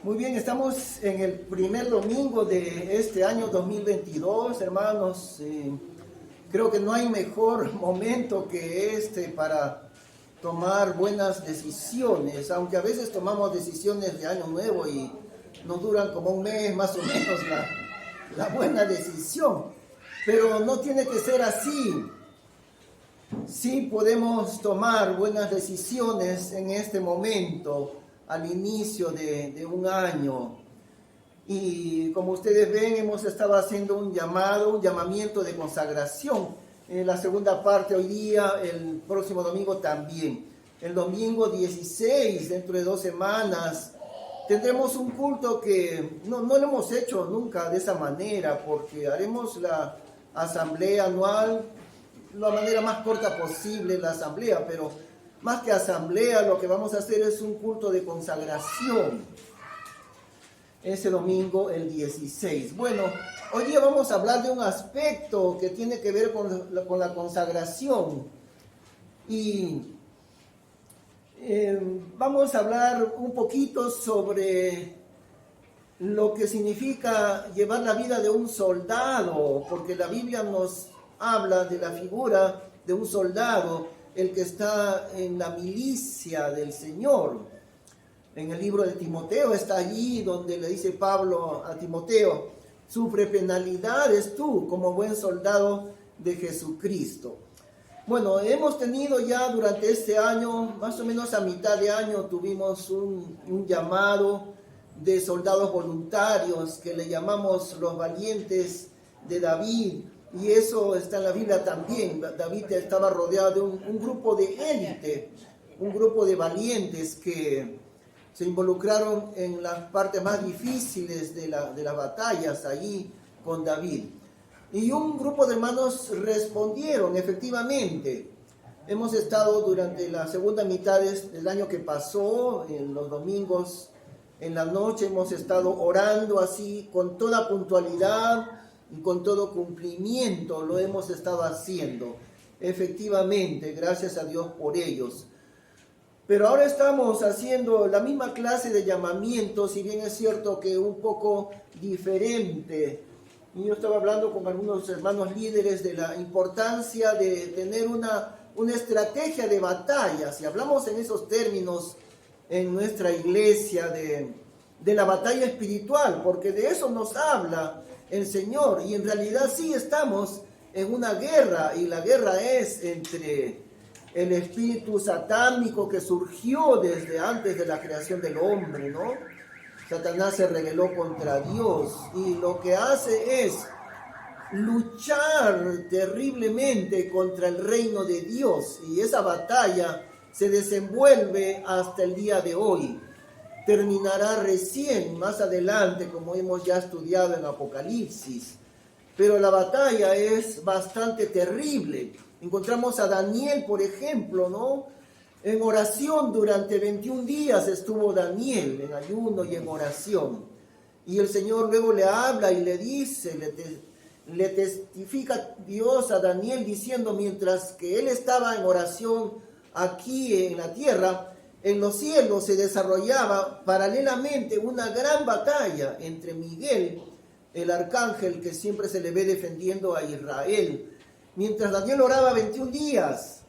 Muy bien, estamos en el primer domingo de este año 2022, hermanos. Creo que no hay mejor momento que este para tomar buenas decisiones, aunque a veces tomamos decisiones de año nuevo y nos duran como un mes más o menos la buena decisión. Pero no tiene que ser así. Sí podemos tomar buenas decisiones en este momento, al inicio de un año. Y como ustedes ven, hemos estado haciendo un llamamiento de consagración. En la segunda parte hoy día, el próximo domingo también. El domingo 16, dentro de 2 semanas, tendremos un culto que no lo hemos hecho nunca de esa manera, porque haremos la asamblea anual de la manera más corta posible, la asamblea, pero más que asamblea, lo que vamos a hacer es un culto de consagración. Ese domingo, el 16. Bueno, hoy día vamos a hablar de un aspecto que tiene que ver con la consagración. Y vamos a hablar un poquito sobre lo que significa llevar la vida de un soldado, porque la Biblia nos habla de la figura de un soldado, el que está en la milicia del Señor. En el libro de Timoteo está allí donde le dice Pablo a Timoteo: sufre penalidades tú como buen soldado de Jesucristo. Bueno, hemos tenido ya durante este año, más o menos a mitad de año, tuvimos un llamado de soldados voluntarios que le llamamos los valientes de David. Y eso está en la Biblia también. David estaba rodeado de un grupo de élite, un grupo de valientes que se involucraron en las partes más difíciles de las batallas allí con David. Y un grupo de hermanos respondieron, efectivamente. Hemos estado durante la segunda mitad del año que pasó, en los domingos, en la noche, hemos estado orando así con toda puntualidad y con todo cumplimiento. Lo hemos estado haciendo, efectivamente, gracias a Dios por ellos. Pero ahora estamos haciendo la misma clase de llamamiento, si bien es cierto que un poco diferente. Y yo estaba hablando con algunos hermanos líderes de la importancia de tener una estrategia de batalla. Si hablamos en esos términos en nuestra iglesia de la batalla espiritual, porque de eso nos habla el Señor. Y en realidad sí estamos en una guerra, y la guerra es entre el espíritu satánico que surgió desde antes de la creación del hombre, ¿no? Satanás se rebeló contra Dios y lo que hace es luchar terriblemente contra el reino de Dios, y esa batalla se desenvuelve hasta el día de hoy. Terminará recién más adelante, como hemos ya estudiado en Apocalipsis, pero la batalla es bastante terrible. Encontramos a Daniel, por ejemplo, ¿no? En oración durante 21 días estuvo Daniel, en ayuno y en oración. Y el Señor luego le habla y le dice, le testifica Dios a Daniel diciendo: mientras que él estaba en oración aquí en la tierra, en los cielos se desarrollaba paralelamente una gran batalla entre Miguel, el arcángel que siempre se le ve defendiendo a Israel. Mientras Daniel oraba 21 días,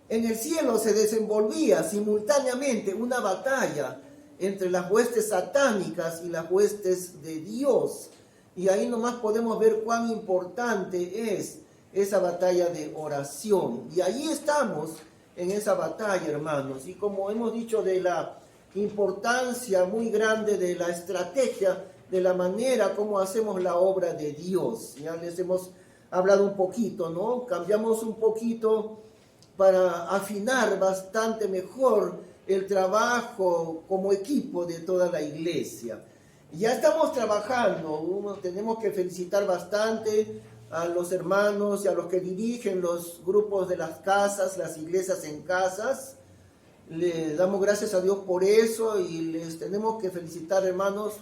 en el cielo se desenvolvía simultáneamente una batalla entre las huestes satánicas y las huestes de Dios. Y ahí nomás podemos ver cuán importante es esa batalla de oración. Y ahí estamos en esa batalla, hermanos. Y como hemos dicho, de la importancia muy grande de la estrategia, de la manera como hacemos la obra de Dios. Ya les hemos hablado un poquito, ¿no? Cambiamos un poquito para afinar bastante mejor el trabajo como equipo de toda la iglesia. Ya estamos trabajando, tenemos que felicitar bastante a los hermanos y a los que dirigen los grupos de las casas, las iglesias en casas. Le damos gracias a Dios por eso y les tenemos que felicitar, hermanos,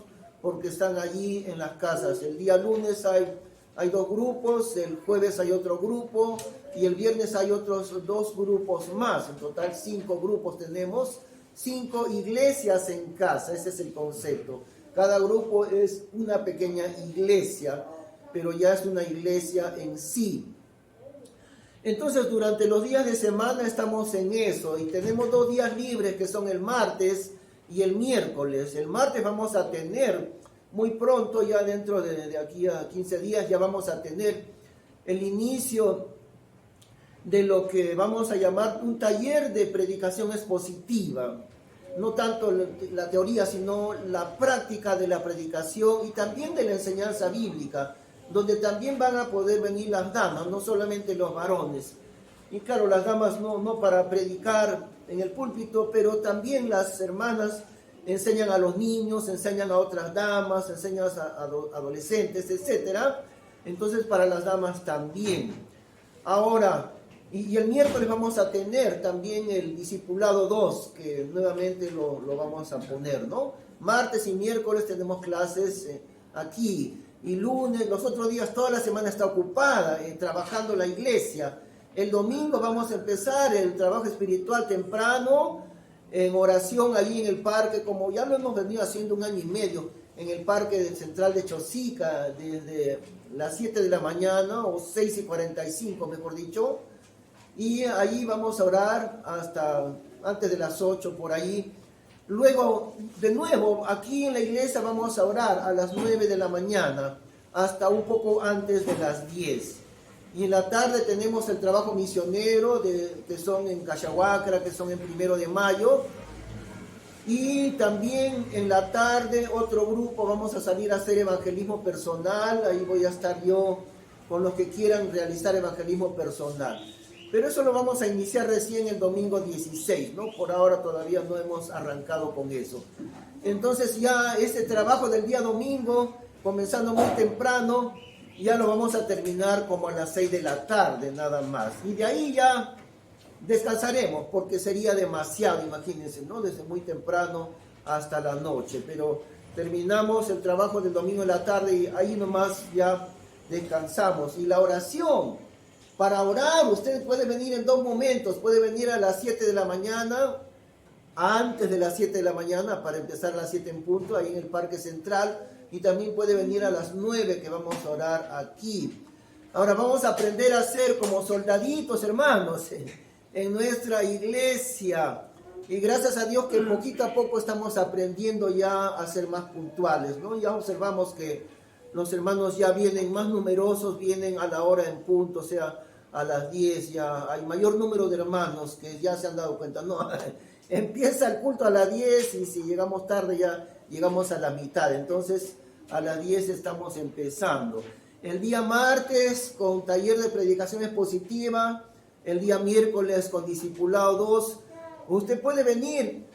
porque están allí en las casas. El día lunes hay 2 grupos, el jueves hay otro grupo y el viernes hay otros 2 grupos más. En total 5 grupos tenemos, 5 iglesias en casa, ese es el concepto. Cada grupo es una pequeña iglesia, pero ya es una iglesia en sí. Entonces, durante los días de semana estamos en eso y tenemos 2 días libres que son el martes y el miércoles. El martes vamos a tener muy pronto, ya dentro de aquí a 15 días, ya vamos a tener el inicio de lo que vamos a llamar un taller de predicación expositiva. No tanto la teoría, sino la práctica de la predicación y también de la enseñanza bíblica, donde también van a poder venir las damas, no solamente los varones. Y claro, las damas no para predicar en el púlpito, pero también las hermanas enseñan a los niños, enseñan a otras damas, enseñan a adolescentes, etc. Entonces para las damas también. Ahora, y el miércoles vamos a tener también el discipulado 2, que nuevamente lo vamos a poner, ¿no? Martes y miércoles tenemos clases aquí. Y lunes, los otros días, toda la semana está ocupada trabajando la iglesia. El domingo vamos a empezar el trabajo espiritual temprano, en oración allí en el parque, como ya lo hemos venido haciendo 1 año y medio, en el parque central de Chosica, desde las 7 de la mañana, o 6:45 mejor dicho. Y ahí vamos a orar hasta antes de las 8 por ahí. Luego, de nuevo, aquí en la iglesia vamos a orar a las 9 de la mañana hasta un poco antes de las 10. Y en la tarde tenemos el trabajo misionero que son en Cachahuacra, que son en 1 de mayo. Y también en la tarde otro grupo vamos a salir a hacer evangelismo personal. Ahí voy a estar yo con los que quieran realizar evangelismo personal. Pero eso lo vamos a iniciar recién el domingo 16, ¿no? Por ahora todavía no hemos arrancado con eso. Entonces ya este trabajo del día domingo, comenzando muy temprano, ya lo vamos a terminar como a las 6 de la tarde nada más. Y de ahí ya descansaremos, porque sería demasiado, imagínense, ¿no? Desde muy temprano hasta la noche. Pero terminamos el trabajo del domingo en la tarde y ahí nomás ya descansamos. Y la oración. Para orar, usted puede venir en 2 momentos. Puede venir a las 7 de la mañana, antes de las 7 de la mañana, para empezar a las 7 en punto, ahí en el Parque Central. Y también puede venir a las 9, que vamos a orar aquí. Ahora vamos a aprender a ser como soldaditos, hermanos, en nuestra iglesia. Y gracias a Dios que poquito a poco estamos aprendiendo ya a ser más puntuales, ¿no? Ya observamos que los hermanos ya vienen más numerosos, vienen a la hora en punto, o sea, a las 10 ya hay mayor número de hermanos que ya se han dado cuenta. No, empieza el culto a las 10 y si llegamos tarde ya llegamos a la mitad. Entonces, a las 10 estamos empezando. El día martes con taller de predicación expositiva, el día miércoles con discipulado 2. Usted puede venir.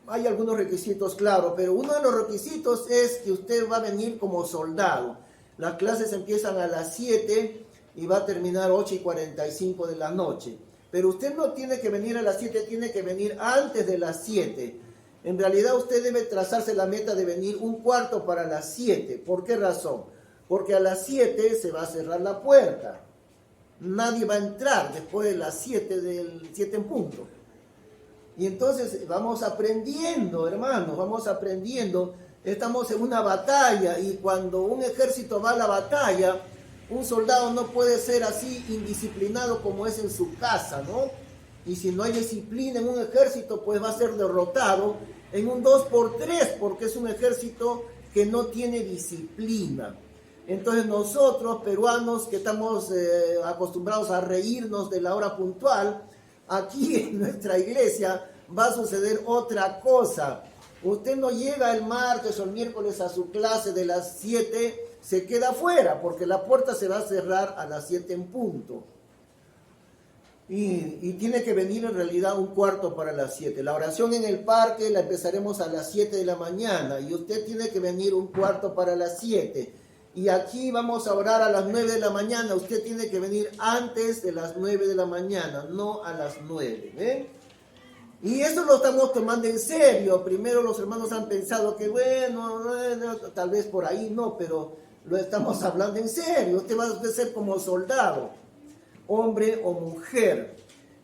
Hay algunos requisitos, claro, pero uno de los requisitos es que usted va a venir como soldado. Las clases empiezan a las 7 y va a terminar 8:45 de la noche. Pero usted no tiene que venir a las 7, tiene que venir antes de las 7. En realidad usted debe trazarse la meta de venir 1/4 para las 7. ¿Por qué razón? Porque a las 7 se va a cerrar la puerta. Nadie va a entrar después de las 7 del 7 en punto. Y entonces vamos aprendiendo, hermanos, vamos aprendiendo. Estamos en una batalla y cuando un ejército va a la batalla, un soldado no puede ser así indisciplinado como es en su casa, ¿no? Y si no hay disciplina en un ejército, pues va a ser derrotado en un 2x3, porque es un ejército que no tiene disciplina. Entonces nosotros, peruanos, que estamos acostumbrados a reírnos de la hora puntual, aquí en nuestra iglesia va a suceder otra cosa. Usted no llega el martes o el miércoles a su clase de las 7, se queda afuera, porque la puerta se va a cerrar a las 7 en punto. Y tiene que venir en realidad 1/4 para las 7. La oración en el parque la empezaremos a las 7 de la mañana y usted tiene que venir 1/4 para las 7. Y aquí vamos a orar a las 9 de la mañana. Usted tiene que venir antes de las 9 de la mañana, no a las 9. ¿Ven? Y eso lo estamos tomando en serio. Primero los hermanos han pensado que bueno, tal vez por ahí no, pero lo estamos hablando en serio. Usted va a ser como soldado, hombre o mujer.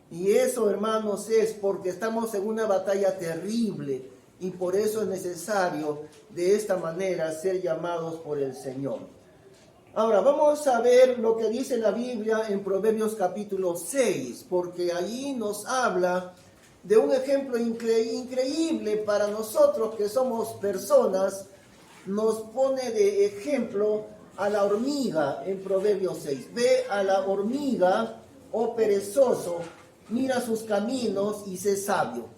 Y eso, hermanos, es porque estamos en una batalla terrible. y por eso es necesario de esta manera ser llamados por el Señor. Ahora vamos a ver lo que dice la Biblia en Proverbios capítulo 6, porque allí nos habla de un ejemplo increíble para nosotros que somos personas. Nos pone de ejemplo a la hormiga en Proverbios 6. Ve a la hormiga, oh perezoso, mira sus caminos y sé sabio.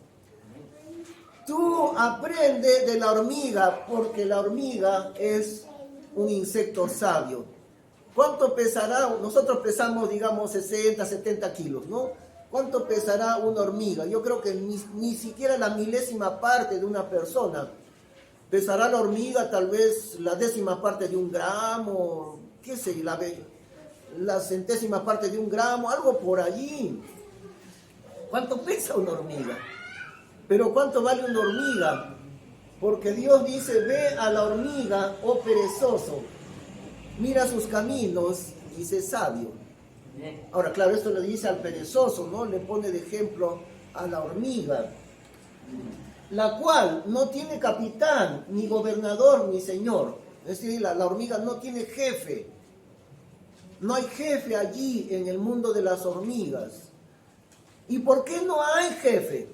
Tú aprende de la hormiga, porque la hormiga es un insecto sabio. ¿Cuánto pesará? Nosotros pesamos, digamos, 60, 70 kilos, ¿no? ¿Cuánto pesará una hormiga? Yo creo que ni siquiera la milésima parte de una persona. Pesará la hormiga tal vez la décima parte de un gramo, qué sé, la centésima parte de un gramo, algo por allí. ¿Cuánto pesa una hormiga? Pero ¿cuánto vale una hormiga? Porque Dios dice, ve a la hormiga, oh perezoso, mira sus caminos y sé sabio. Ahora, claro, esto le dice al perezoso, ¿no? Le pone de ejemplo a la hormiga, la cual no tiene capitán, ni gobernador, ni señor. Es decir, la hormiga no tiene jefe. No hay jefe allí en el mundo de las hormigas. ¿Y por qué no hay jefe?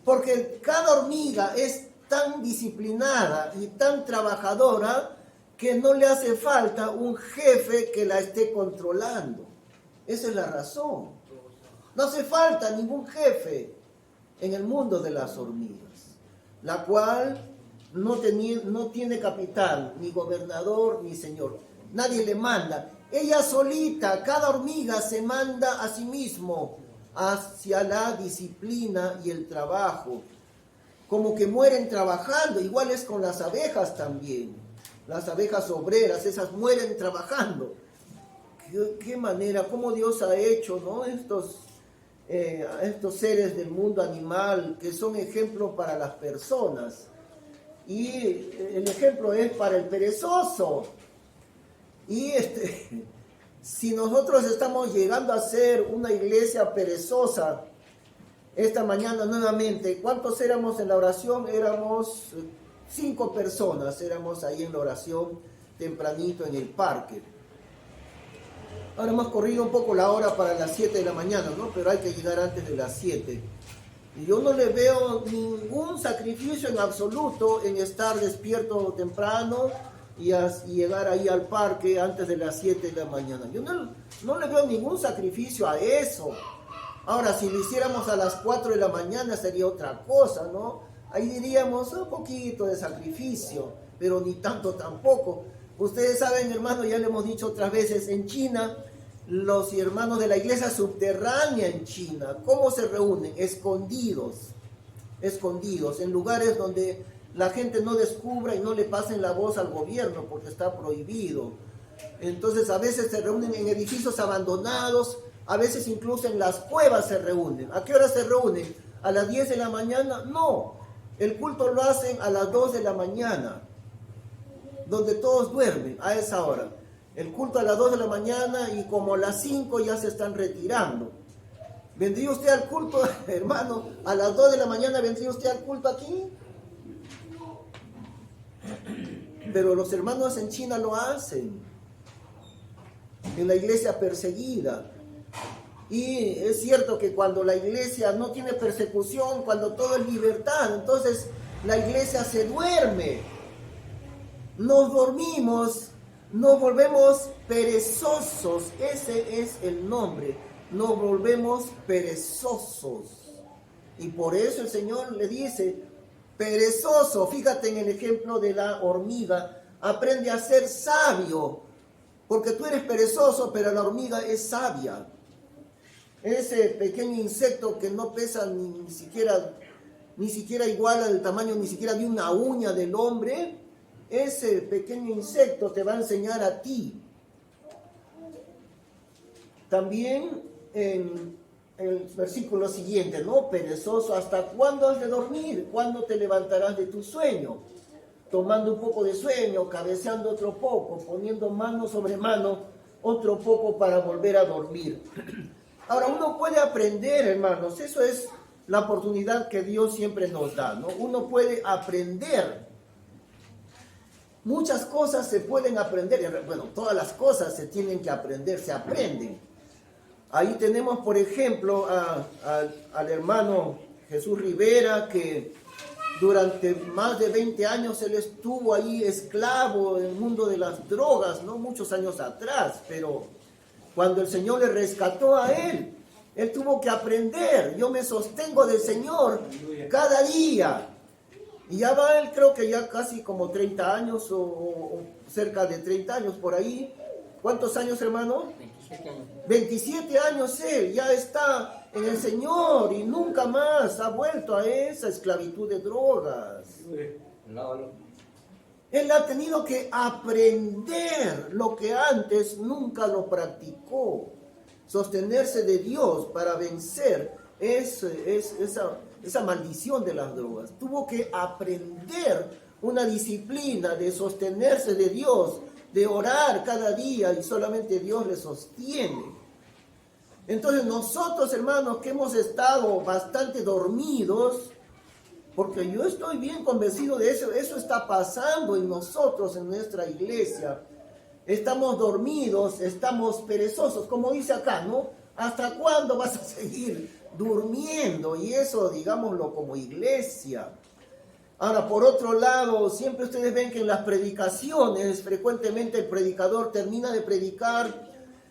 Porque cada hormiga es tan disciplinada y tan trabajadora que no le hace falta un jefe que la esté controlando. Esa es la razón. No hace falta ningún jefe en el mundo de las hormigas, la cual no tiene capitán, ni gobernador, ni señor. Nadie le manda. Ella solita, cada hormiga se manda a sí mismo hacia la disciplina y el trabajo. Como que mueren trabajando, igual es con las abejas también. Las abejas obreras, esas mueren trabajando. ¿Qué manera, cómo Dios ha hecho, ¿no? Estos seres del mundo animal que son ejemplos para las personas. Y el ejemplo es para el perezoso. Y si nosotros estamos llegando a ser una iglesia perezosa, esta mañana nuevamente, ¿cuántos éramos en la oración? Éramos 5 personas, éramos ahí en la oración tempranito en el parque. Ahora hemos corrido un poco la hora para las 7 de la mañana, ¿no? Pero hay que llegar antes de las 7. Y yo no le veo ningún sacrificio en absoluto en estar despierto temprano y llegar ahí al parque antes de las 7 de la mañana. Yo no le veo ningún sacrificio a eso. Ahora, si lo hiciéramos a las 4 de la mañana sería otra cosa, ¿no? Ahí diríamos un poquito de sacrificio, pero ni tanto tampoco. Ustedes saben, hermanos, ya le hemos dicho otras veces, en China, los hermanos de la iglesia subterránea en China, ¿cómo se reúnen? Escondidos, en lugares donde la gente no descubra y no le pasen la voz al gobierno, porque está prohibido. Entonces, a veces se reúnen en edificios abandonados, a veces incluso en las cuevas se reúnen. ¿A qué hora se reúnen? ¿A las 10 de la mañana? No, el culto lo hacen a las 2 de la mañana, donde todos duermen a esa hora. El culto a las 2 de la mañana y como a las 5 ya se están retirando. ¿Vendría usted al culto, hermano? A las 2 de la mañana vendría usted al culto aquí. Pero los hermanos en China lo hacen, en la iglesia perseguida. Y es cierto que cuando la iglesia no tiene persecución, cuando todo es libertad, entonces la iglesia se duerme. Nos dormimos, nos volvemos perezosos. Ese es el nombre. Nos volvemos perezosos. Y por eso el Señor le dice, perezoso, fíjate en el ejemplo de la hormiga, aprende a ser sabio, porque tú eres perezoso, pero la hormiga es sabia. Ese pequeño insecto que no pesa ni siquiera igual al tamaño ni siquiera de una uña del hombre, ese pequeño insecto te va a enseñar a ti. También en el versículo siguiente, ¿no? Perezoso, ¿hasta cuándo has de dormir? ¿Cuándo te levantarás de tu sueño? Tomando un poco de sueño, cabeceando otro poco, poniendo mano sobre mano otro poco para volver a dormir. Ahora, uno puede aprender, hermanos, eso es la oportunidad que Dios siempre nos da, ¿no? Uno puede aprender. Muchas cosas se pueden aprender. Bueno, todas las cosas se tienen que aprender, se aprenden. Ahí tenemos, por ejemplo, al hermano Jesús Rivera, que durante más de 20 años él estuvo ahí esclavo en el mundo de las drogas, ¿no? Muchos años atrás, pero cuando el Señor le rescató a él tuvo que aprender. Yo me sostengo del Señor cada día. Y ya va él, creo que ya casi como 30 años o cerca de 30 años por ahí. ¿Cuántos años, hermano? 27 años. 27 años él ya está en el Señor y nunca más ha vuelto a esa esclavitud de drogas. Él ha tenido que aprender lo que antes nunca lo practicó. Sostenerse de Dios para vencer esa maldición de las drogas. Tuvo que aprender una disciplina de sostenerse de Dios, de orar cada día y solamente Dios le sostiene. Entonces nosotros, hermanos, que hemos estado bastante dormidos, porque yo estoy bien convencido de eso está pasando en nosotros, en nuestra iglesia. Estamos dormidos, estamos perezosos, como dice acá, ¿no? ¿Hasta cuándo vas a seguir durmiendo? Y eso, digámoslo, como iglesia. Ahora, por otro lado, siempre ustedes ven que en las predicaciones, frecuentemente el predicador termina de predicar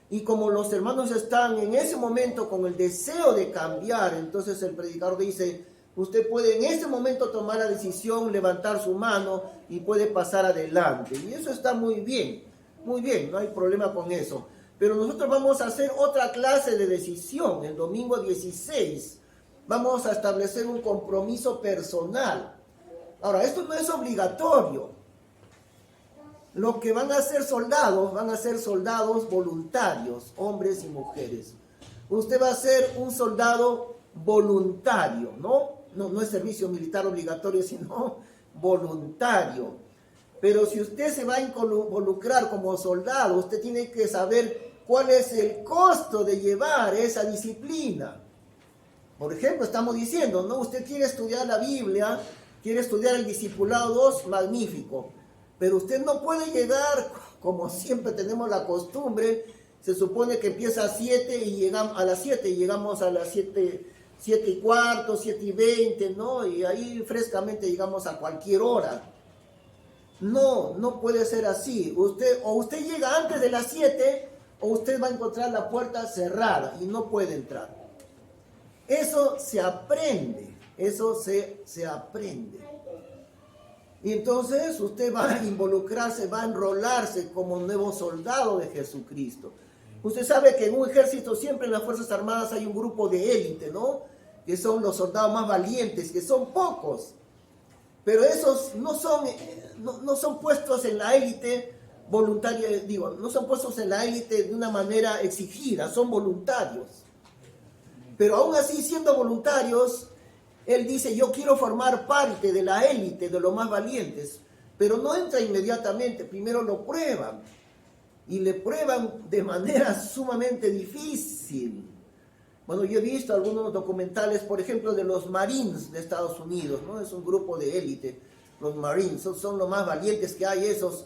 y como los hermanos están en ese momento con el deseo de cambiar, entonces el predicador dice, usted puede en ese momento tomar la decisión, levantar su mano y puede pasar adelante. Y eso está muy bien, no hay problema con eso. Pero nosotros vamos a hacer otra clase de decisión. El domingo 16 vamos a establecer un compromiso personal. Ahora, esto no es obligatorio. Los que van a ser soldados voluntarios, hombres y mujeres. Usted va a ser un soldado voluntario, ¿no? No es servicio militar obligatorio, sino voluntario. Pero si usted se va a involucrar como soldado, usted tiene que saber cuál es el costo de llevar esa disciplina. Por ejemplo, estamos diciendo, ¿no? Usted quiere estudiar la Biblia, quiere estudiar el discipulado 2, magnífico. Pero usted no puede llegar, como siempre tenemos la costumbre, se supone que empieza a 7 y llegamos a las 7 y llegamos a las 7:15, 7:20, ¿no? Y ahí frescamente llegamos a cualquier hora. No puede ser así. Usted llega antes de las 7 o usted va a encontrar la puerta cerrada y no puede entrar. Eso se aprende, se aprende. Y entonces usted va a involucrarse, va a enrolarse como nuevo soldado de Jesucristo. Usted sabe que en un ejército siempre en las Fuerzas Armadas hay un grupo de élite, ¿no? Que son los soldados más valientes, que son pocos. Pero esos no son puestos en la élite voluntaria, no son puestos en la élite de una manera exigida, son voluntarios. Pero aún así, siendo voluntarios, él dice, yo quiero formar parte de la élite, de los más valientes, pero no entra inmediatamente, primero lo prueban, y le prueban de manera sumamente difícil. Bueno, yo he visto algunos documentales, por ejemplo, de los Marines de Estados Unidos, ¿no? Es un grupo de élite, los Marines, son los más valientes que hay esos,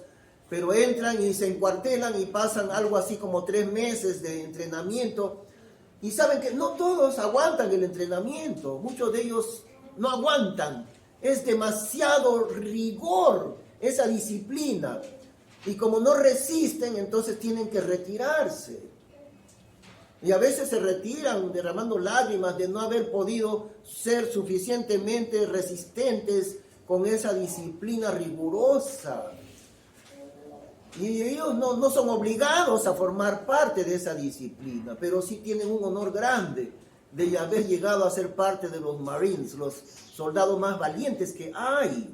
pero entran y se encuartelan y pasan algo así como 3 meses de entrenamiento, y saben que no todos aguantan el entrenamiento, muchos de ellos no aguantan, es demasiado rigor esa disciplina, y como no resisten, entonces tienen que retirarse. Y a veces se retiran derramando lágrimas de no haber podido ser suficientemente resistentes con esa disciplina rigurosa. Y ellos no son obligados a formar parte de esa disciplina, pero sí tienen un honor grande de haber llegado a ser parte de los Marines, los soldados más valientes que hay.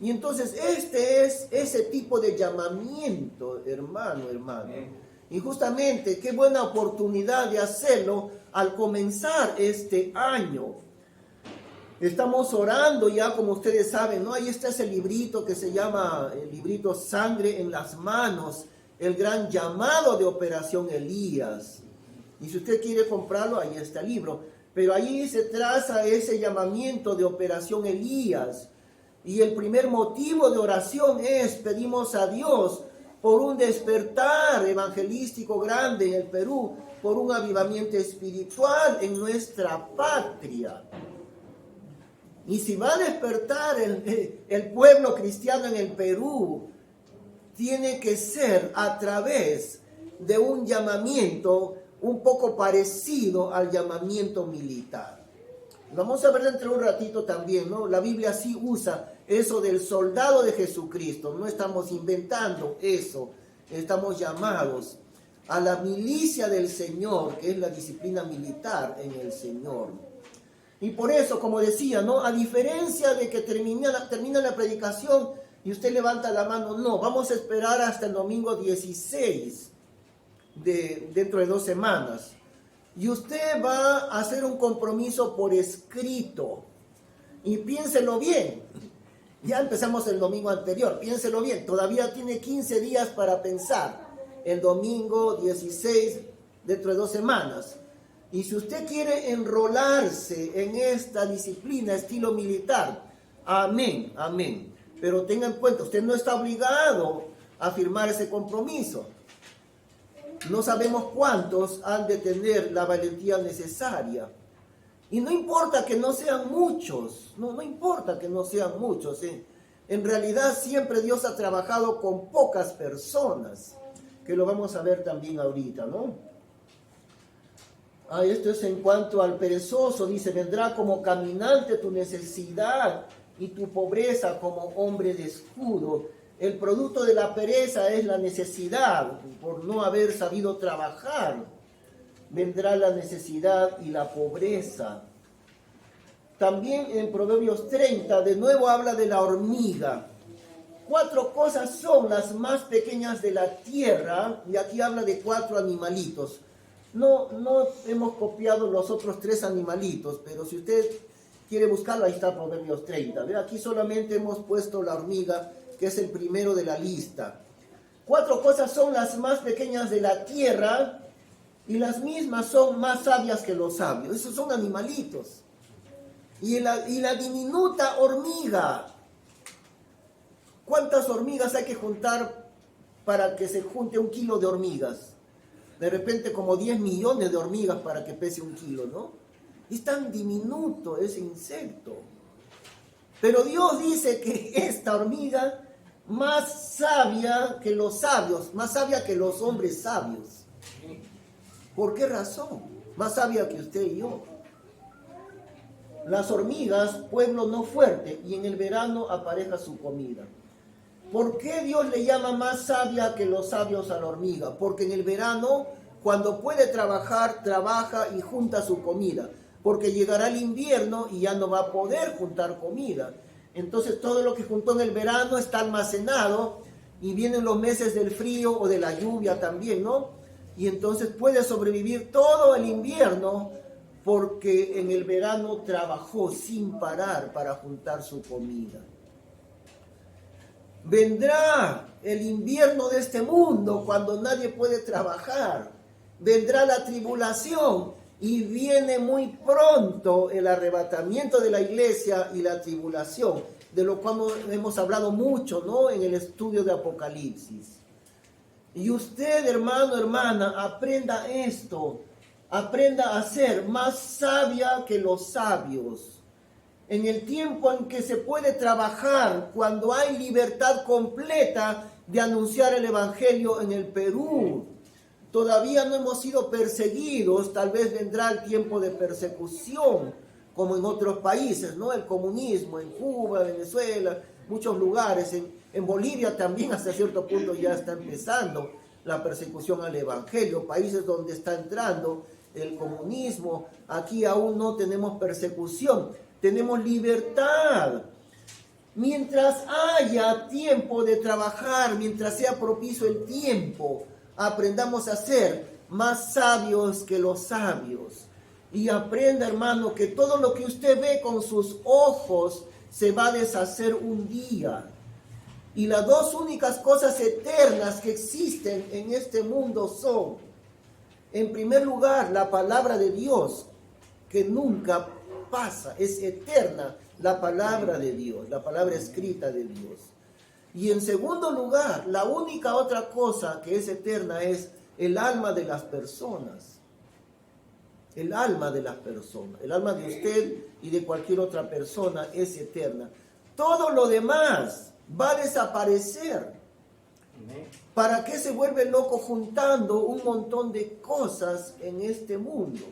Y entonces este es ese tipo de llamamiento, hermano. Y justamente, qué buena oportunidad de hacerlo al comenzar este año. Estamos orando ya, como ustedes saben, ¿no? Ahí está ese librito que se llama el librito Sangre en las Manos, el gran llamado de Operación Elías. Y si usted quiere comprarlo, ahí está el libro. Pero ahí se traza ese llamamiento de Operación Elías. Y el primer motivo de oración es, pedimos a Dios por un despertar evangelístico grande en el Perú, por un avivamiento espiritual en nuestra patria. Y si va a despertar el pueblo cristiano en el Perú, tiene que ser a través de un llamamiento un poco parecido al llamamiento militar. Vamos a ver dentro de un ratito también, ¿no? La Biblia sí usa eso del soldado de Jesucristo. No estamos inventando eso. Estamos llamados a la milicia del Señor, que es la disciplina militar en el Señor. Y por eso, como decía, ¿no? A diferencia de que termina la predicación y usted levanta la mano, no, vamos a esperar hasta el domingo 16 dentro de 2 semanas. Y usted va a hacer un compromiso por escrito. Y piénselo bien. Ya empezamos el domingo anterior. Piénselo bien. Todavía tiene 15 días para pensar. El domingo 16 dentro de 2 semanas. Y si usted quiere enrolarse en esta disciplina estilo militar, amén, amén. Pero tenga en cuenta, usted no está obligado a firmar ese compromiso. No sabemos cuántos han de tener la valentía necesaria. Y no importa que no sean muchos, no importa que no sean muchos. En realidad siempre Dios ha trabajado con pocas personas, que lo vamos a ver también ahorita, ¿no? Esto es en cuanto al perezoso, dice, vendrá como caminante tu necesidad y tu pobreza como hombre de escudo. El producto de la pereza es la necesidad, por no haber sabido trabajar. Vendrá la necesidad y la pobreza. También en Proverbios 30, de nuevo habla de la hormiga. 4 cosas son las más pequeñas de la tierra, y aquí habla de 4 animalitos. No hemos copiado los otros 3 animalitos, pero si usted quiere buscarlo, ahí está Proverbios 30. ¿Ve? Aquí solamente hemos puesto la hormiga, que es el primero de la lista. 4 cosas son las más pequeñas de la tierra, y las mismas son más sabias que los sabios. Esos son animalitos. Y la diminuta hormiga. ¿Cuántas hormigas hay que juntar para que se junte 1 kilo de hormigas? De repente como 10 millones de hormigas para que pese 1 kilo, ¿no? Es tan diminuto ese insecto. Pero Dios dice que esta hormiga, más sabia que los sabios, más sabia que los hombres sabios. ¿Por qué razón? Más sabia que usted y yo. Las hormigas, pueblo no fuerte, y en el verano apareja su comida. ¿Por qué Dios le llama más sabia que los sabios a la hormiga? Porque en el verano, cuando puede trabajar, trabaja y junta su comida. Porque llegará el invierno y ya no va a poder juntar comida. Entonces todo lo que juntó en el verano está almacenado y vienen los meses del frío o de la lluvia también, ¿no? Y entonces puede sobrevivir todo el invierno porque en el verano trabajó sin parar para juntar su comida. Vendrá el invierno de este mundo cuando nadie puede trabajar. Vendrá la tribulación y viene muy pronto el arrebatamiento de la iglesia y la tribulación, de lo cual hemos hablado mucho, ¿no? En el estudio de Apocalipsis. Y usted, hermano, hermana, aprenda esto. Aprenda a ser más sabia que los sabios. En el tiempo en que se puede trabajar, cuando hay libertad completa de anunciar el Evangelio en el Perú. Todavía no hemos sido perseguidos, tal vez vendrá el tiempo de persecución, como en otros países, ¿no? El comunismo, en Cuba, Venezuela, muchos lugares. En Bolivia también hasta cierto punto ya está empezando la persecución al Evangelio, países donde está entrando el comunismo. Aquí aún no tenemos persecución, tenemos libertad. Mientras haya tiempo de trabajar, mientras sea propicio el tiempo, aprendamos a ser más sabios que los sabios. Y aprenda, hermano, que todo lo que usted ve con sus ojos se va a deshacer un día. Y las 2 únicas cosas eternas que existen en este mundo son, en primer lugar, la palabra de Dios, que nunca pasa, es eterna la palabra de Dios, la palabra escrita de Dios. Y en segundo lugar, la única otra cosa que es eterna es el alma de las personas. El alma de las personas, el alma de usted y de cualquier otra persona es eterna. Todo lo demás va a desaparecer. ¿Para qué se vuelve loco juntando un montón de cosas en este mundo?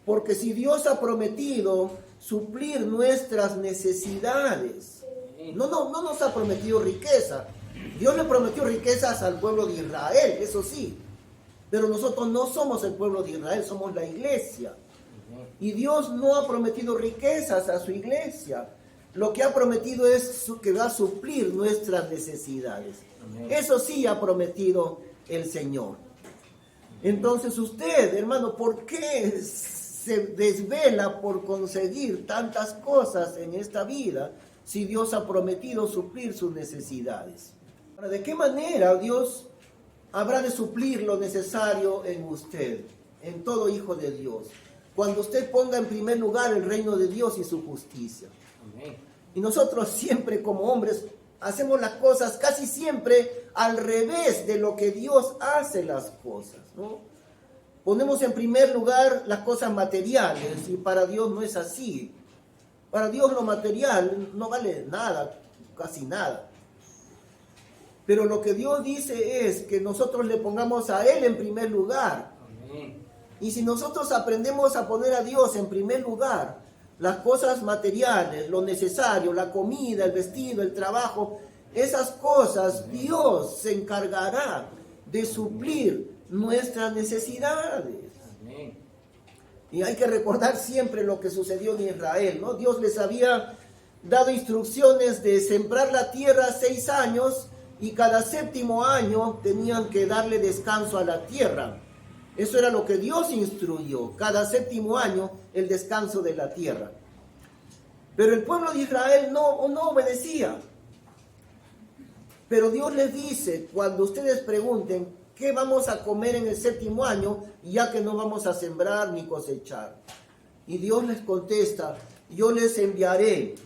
Porque si Dios ha prometido suplir nuestras necesidades, no nos ha prometido riqueza. Dios le prometió riquezas al pueblo de Israel, eso sí. Pero nosotros no somos el pueblo de Israel, somos la iglesia. Y Dios no ha prometido riquezas a su iglesia. Lo que ha prometido es que va a suplir nuestras necesidades. Eso sí ha prometido el Señor. Entonces usted, hermano, ¿por qué se desvela por conseguir tantas cosas en esta vida si Dios ha prometido suplir sus necesidades? ¿De qué manera Dios habrá de suplir lo necesario en usted, en todo hijo de Dios? Cuando usted ponga en primer lugar el reino de Dios y su justicia. Amén. Y nosotros siempre como hombres hacemos las cosas casi siempre al revés de lo que Dios hace las cosas, ¿no? Ponemos en primer lugar las cosas materiales y para Dios no es así. Para Dios lo material no vale nada, casi nada. Pero lo que Dios dice es que nosotros le pongamos a Él en primer lugar. Amén. Y si nosotros aprendemos a poner a Dios en primer lugar, las cosas materiales, lo necesario, la comida, el vestido, el trabajo, esas cosas, Dios se encargará de suplir nuestras necesidades. Amén. Y hay que recordar siempre lo que sucedió en Israel, ¿no? Dios les había dado instrucciones de sembrar la tierra 6 años y cada 7º año tenían que darle descanso a la tierra. Eso era lo que Dios instruyó, cada 7º año el descanso de la tierra. Pero el pueblo de Israel no obedecía. Pero Dios les dice, cuando ustedes pregunten, ¿qué vamos a comer en el 7º año, ya que no vamos a sembrar ni cosechar? Y Dios les contesta, yo les enviaré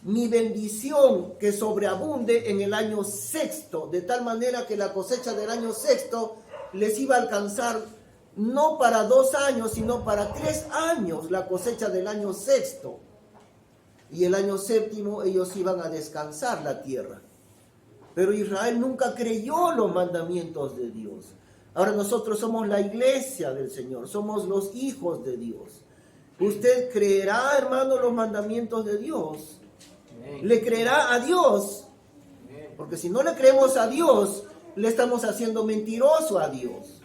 mi bendición que sobreabunde en el año 6º, de tal manera que la cosecha del año 6º les iba a alcanzar no para 2 años, sino para 3 años la cosecha del año 6º. Y el año 7º ellos iban a descansar la tierra. Pero Israel nunca creyó los mandamientos de Dios. Ahora nosotros somos la iglesia del Señor, somos los hijos de Dios. ¿Usted creerá, hermano, los mandamientos de Dios? ¿Le creerá a Dios? Porque si no le creemos a Dios, le estamos haciendo mentiroso a Dios.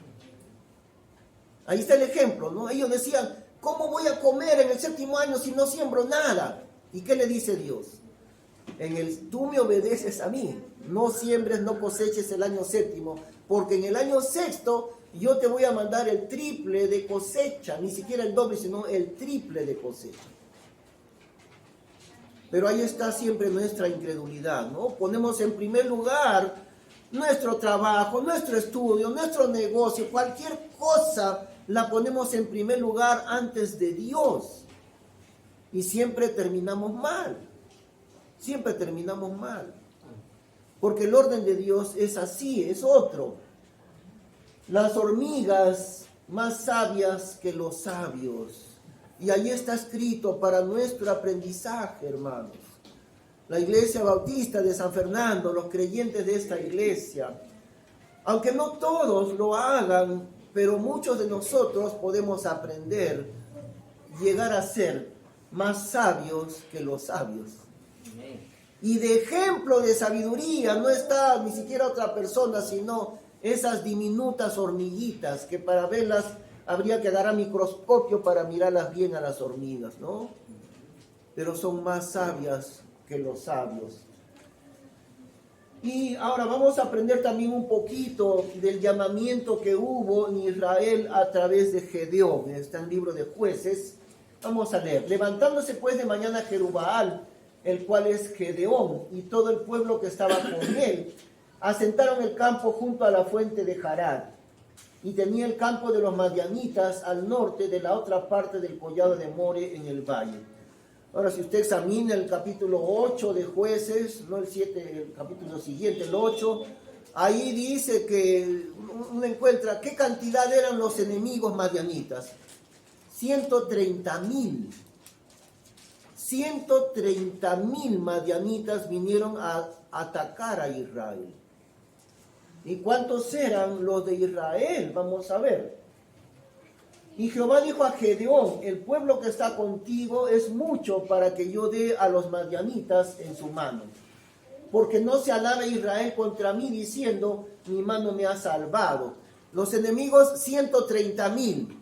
Ahí está el ejemplo, ¿no? Ellos decían, ¿cómo voy a comer en el 7º año si no siembro nada? ¿Y qué le dice Dios? Tú me obedeces a mí, no siembres, no coseches el año 7º, porque en el año 6º yo te voy a mandar el triple de cosecha, ni siquiera el doble, sino el triple de cosecha. Pero ahí está siempre nuestra incredulidad, ¿no? Ponemos en primer lugar nuestro trabajo, nuestro estudio, nuestro negocio, cualquier cosa la ponemos en primer lugar antes de Dios. Y siempre terminamos mal. Siempre terminamos mal. Porque el orden de Dios es así, es otro. Las hormigas más sabias que los sabios. Y ahí está escrito para nuestro aprendizaje, hermanos. La iglesia bautista de San Fernando, los creyentes de esta iglesia, aunque no todos lo hagan, pero muchos de nosotros podemos aprender, llegar a ser más sabios que los sabios. Y de ejemplo de sabiduría no está ni siquiera otra persona, sino esas diminutas hormiguitas que para verlas habría que dar a microscopio para mirarlas bien a las hormigas, ¿no? Pero son más sabias que los sabios. Y ahora vamos a aprender también un poquito del llamamiento que hubo en Israel a través de Gedeón. Está en el libro de Jueces. Vamos a leer. Levantándose pues de mañana Jerubbaal, el cual es Gedeón, y todo el pueblo que estaba con él, asentaron el campo junto a la fuente de Harad. y tenía el campo de los madianitas al norte de la otra parte del collado de More en el valle. Ahora, si usted examina el capítulo 8 de Jueces, no el 7, el capítulo siguiente, el 8, ahí dice que uno encuentra qué cantidad eran los enemigos madianitas. 130,000. 130,000 madianitas vinieron a atacar a Israel. ¿Y cuántos eran los de Israel? Vamos a ver. Y Jehová dijo a Gedeón: el pueblo que está contigo es mucho para que yo dé a los madianitas en su mano. Porque no se alabe Israel contra mí diciendo: mi mano me ha salvado. Los enemigos 130,000.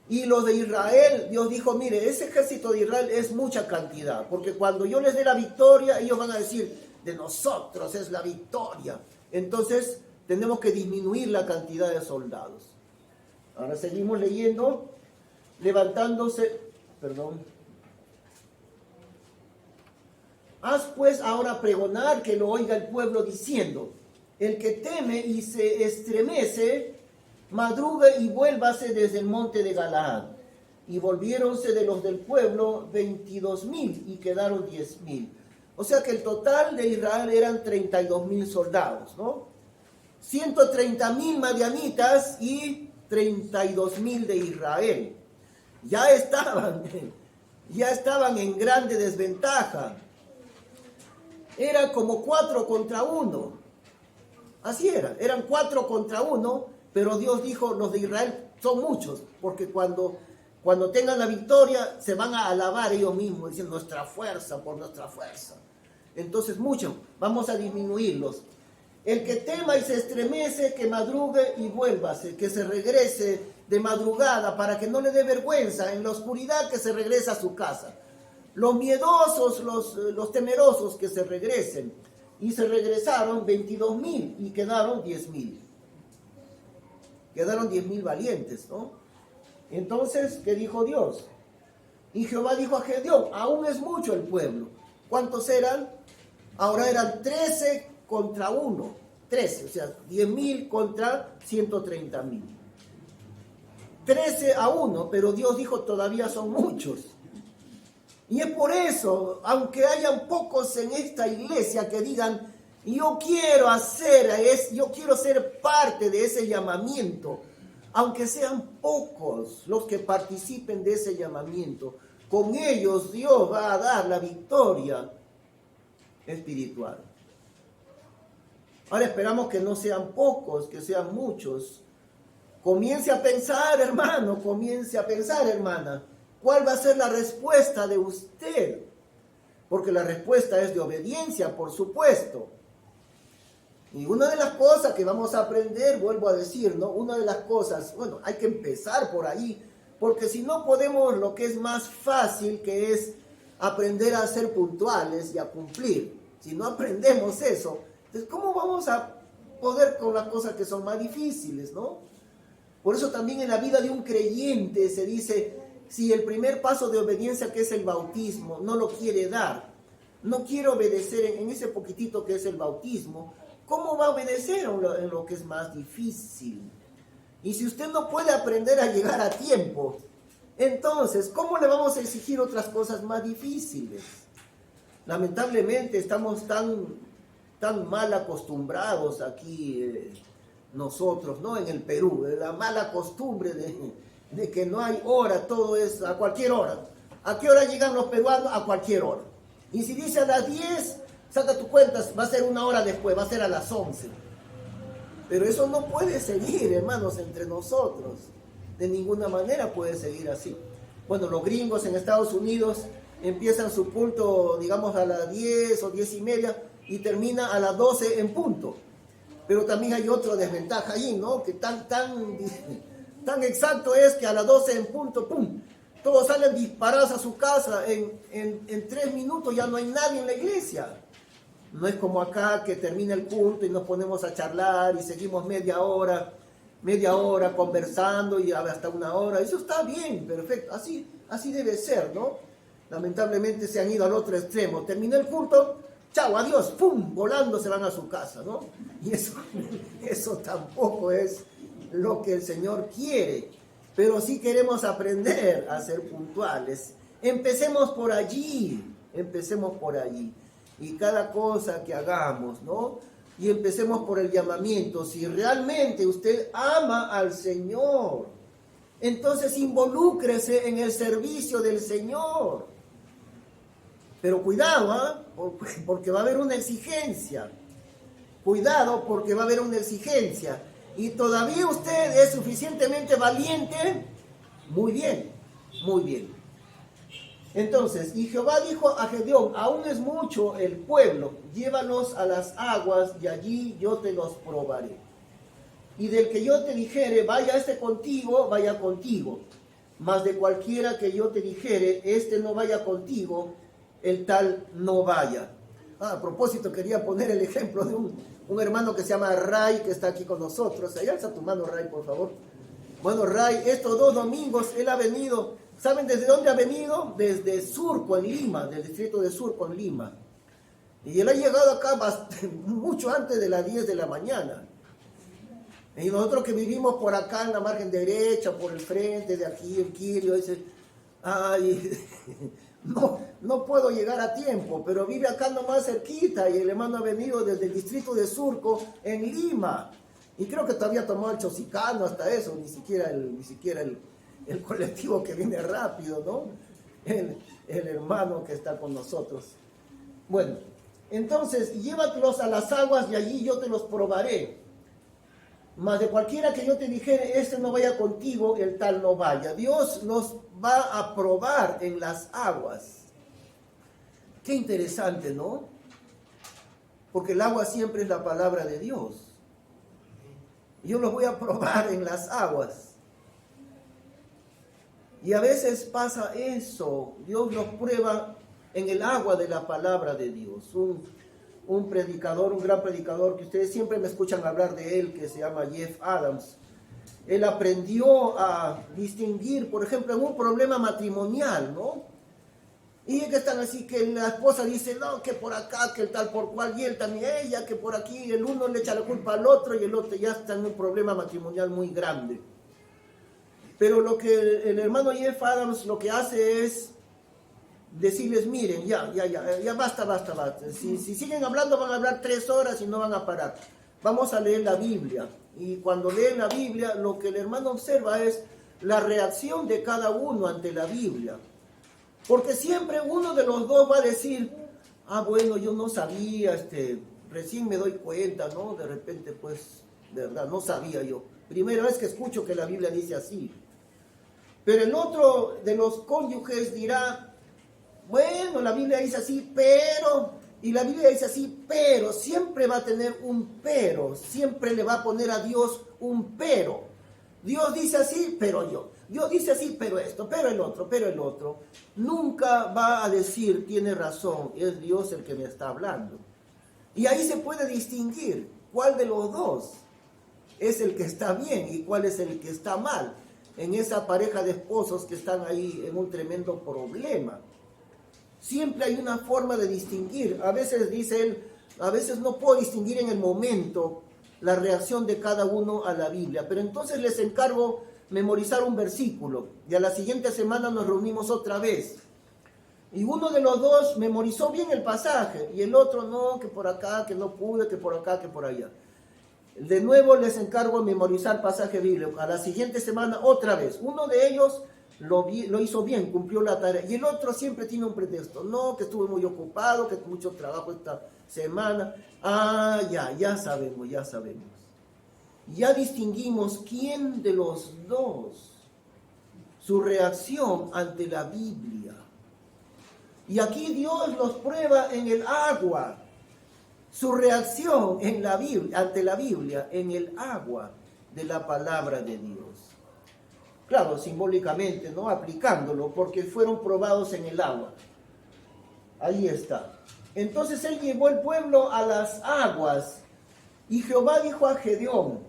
Y los de Israel, Dios dijo: mire, ese ejército de Israel es mucha cantidad. Porque cuando yo les dé la victoria, ellos van a decir: de nosotros es la victoria. Entonces tenemos que disminuir la cantidad de soldados. Ahora seguimos leyendo. Haz pues ahora pregonar que lo oiga el pueblo diciendo: el que teme y se estremece, madrugue y vuélvase desde el monte de Galaad. Y volviéronse de los del pueblo 22,000 y quedaron 10,000. O sea que el total de Israel eran 32,000 soldados, ¿no? 130,000 madianitas y 32,000 de Israel. Ya estaban en grande desventaja. Era como 4 contra 1. Así eran 4 contra 1, pero Dios dijo: los de Israel son muchos, porque cuando tengan la victoria se van a alabar ellos mismos, diciendo: nuestra fuerza, por nuestra fuerza. Entonces muchos, vamos a disminuirlos. El que tema y se estremece, que madrugue y vuélvase, que se regrese de madrugada, para que no le dé vergüenza, en la oscuridad que se regrese a su casa. Los miedosos, los temerosos, que se regresen. Y se regresaron 22,000 y quedaron 10,000. Quedaron 10,000 valientes, ¿no? Entonces, ¿qué dijo Dios? Y Jehová dijo a Gedeón: aún es mucho el pueblo. ¿Cuántos eran? Ahora eran 13 contra 1. 13, o sea, 10,000 contra 130,000. 13 a 1, pero Dios dijo: todavía son muchos. Y es por eso, aunque hayan pocos en esta iglesia que digan: yo quiero ser parte de ese llamamiento, aunque sean pocos los que participen de ese llamamiento, con ellos Dios va a dar la victoria espiritual. Ahora esperamos que no sean pocos, que sean muchos. Comience a pensar, hermano, hermana. ¿Cuál va a ser la respuesta de usted? Porque la respuesta es de obediencia, por supuesto. Y una de las cosas que vamos a aprender, vuelvo a decir, ¿no? Una de las cosas, hay que empezar por ahí, porque si no podemos lo que es más fácil, que es aprender a ser puntuales y a cumplir. Si no aprendemos eso, entonces ¿cómo vamos a poder con las cosas que son más difíciles, ¿no? Por eso también en la vida de un creyente se dice: si el primer paso de obediencia, que es el bautismo, no lo quiere dar, no quiere obedecer en ese poquitito que es el bautismo, ¿cómo va a obedecer en lo que es más difícil? Y si usted no puede aprender a llegar a tiempo, entonces, ¿cómo le vamos a exigir otras cosas más difíciles? Lamentablemente estamos tan mal acostumbrados aquí nosotros, ¿no? En el Perú, la mala costumbre de que no hay hora, todo es a cualquier hora. ¿A qué hora llegan los peruanos? A cualquier hora. Y si dice a las 10, saca tu cuenta, va a ser una hora después, va a ser a las 11. Pero eso no puede seguir, hermanos, entre nosotros. De ninguna manera puede seguir así. Bueno, los gringos en Estados Unidos empiezan su culto, digamos, a las 10 o 10:30 y termina a las 12 en punto. Pero también hay otra desventaja ahí, ¿no? Que tan exacto es que a las 12 en punto, ¡pum!, todos salen disparados a su casa. En 3 minutos ya no hay nadie en la iglesia. No es como acá, que termina el culto y nos ponemos a charlar y seguimos media hora conversando y hasta 1 hora. Eso está bien, perfecto. Así debe ser, ¿no? Lamentablemente se han ido al otro extremo. Terminó el culto, chao, adiós, ¡pum!, volando se van a su casa, ¿no? Y eso tampoco es lo que el Señor quiere, pero sí queremos aprender a ser puntuales. Empecemos por allí, y cada cosa que hagamos, ¿no? Y empecemos por el llamamiento. Si realmente usted ama al Señor, entonces involúcrese en el servicio del Señor. Pero cuidado, ¿ah? Porque va a haber una exigencia. Cuidado, porque va a haber una exigencia. Y todavía usted es suficientemente valiente. Muy bien, muy bien. Entonces, y Jehová dijo a Gedeón, aún es mucho el pueblo, llévalos a las aguas y allí yo te los probaré. Y del que yo te dijere, vaya este contigo, vaya contigo. Mas de cualquiera que yo te dijere, este no vaya contigo, el tal no vaya. A propósito, quería poner el ejemplo de un hermano que se llama Ray, que está aquí con nosotros. Allá alza tu mano, Ray, por favor. Bueno, Ray, estos 2 domingos él ha venido. ¿Saben desde dónde ha venido? Desde Surco, en Lima, del distrito de Surco, en Lima. Y él ha llegado acá mucho antes de las 10 de la mañana. Y nosotros que vivimos por acá en la margen derecha, por el frente, de aquí, el Quirio, dice, ay, no puedo llegar a tiempo, pero vive acá nomás cerquita, y el hermano ha venido desde el distrito de Surco, en Lima. Y creo que todavía tomó el Chosicano, hasta eso, ni siquiera el colectivo que viene rápido, ¿no? El hermano que está con nosotros. Bueno, entonces, llévatelos a las aguas y allí yo te los probaré. Mas de cualquiera que yo te dijere, este no vaya contigo, el tal no vaya. Dios nos va a probar en las aguas. Qué interesante, ¿no? Porque el agua siempre es la palabra de Dios. Yo los voy a probar en las aguas. Y a veces pasa eso, Dios los prueba en el agua de la palabra de Dios. Un predicador, un gran predicador, que ustedes siempre me escuchan hablar de él, que se llama Jeff Adams. Él aprendió a distinguir, por ejemplo, en un problema matrimonial, ¿no? Y que están así, que la esposa dice, no, que por acá, que el tal por cual, y él también, ella, que por aquí, el uno le echa la culpa al otro, y el otro ya está en un problema matrimonial muy grande. Pero lo que el hermano Jeff Adams lo que hace es decirles, miren, ya basta. Si siguen hablando van a hablar 3 horas y no van a parar. Vamos a leer la Biblia. Y cuando leen la Biblia, lo que el hermano observa es la reacción de cada uno ante la Biblia. Porque siempre uno de los dos va a decir, bueno, yo no sabía, recién me doy cuenta, ¿no? De repente, pues, de verdad, no sabía yo. Primera vez que escucho que la Biblia dice así. Pero el otro de los cónyuges dirá, bueno, la Biblia dice así, pero, y la Biblia dice así, pero, siempre va a tener un pero, siempre le va a poner a Dios un pero. Dios dice así, pero yo. Dios dice así, pero esto, pero el otro. Nunca va a decir, tiene razón, es Dios el que me está hablando. Y ahí se puede distinguir cuál de los dos es el que está bien y cuál es el que está mal. En esa pareja de esposos que están ahí en un tremendo problema. Siempre hay una forma de distinguir. A veces dice él, a veces no puedo distinguir en el momento la reacción de cada uno a la Biblia. Pero entonces les encargo memorizar un versículo. Y a la siguiente semana nos reunimos otra vez. Y uno de los dos memorizó bien el pasaje. Y el otro no, que por acá, que no pude, que por acá, que por allá. De nuevo les encargo memorizar pasaje bíblico. A la siguiente semana otra vez. Uno de ellos lo hizo bien, cumplió la tarea. Y el otro siempre tiene un pretexto. No, que estuve muy ocupado, que mucho trabajo esta semana. Ya sabemos. Ya distinguimos quién de los dos, su reacción ante la Biblia. Y aquí Dios los prueba en el agua. Su reacción en la Biblia, ante la Biblia, en el agua de la palabra de Dios. Claro, simbólicamente, ¿no? Aplicándolo, porque fueron probados en el agua. Ahí está. Entonces él llevó el pueblo a las aguas, y Jehová dijo a Gedeón,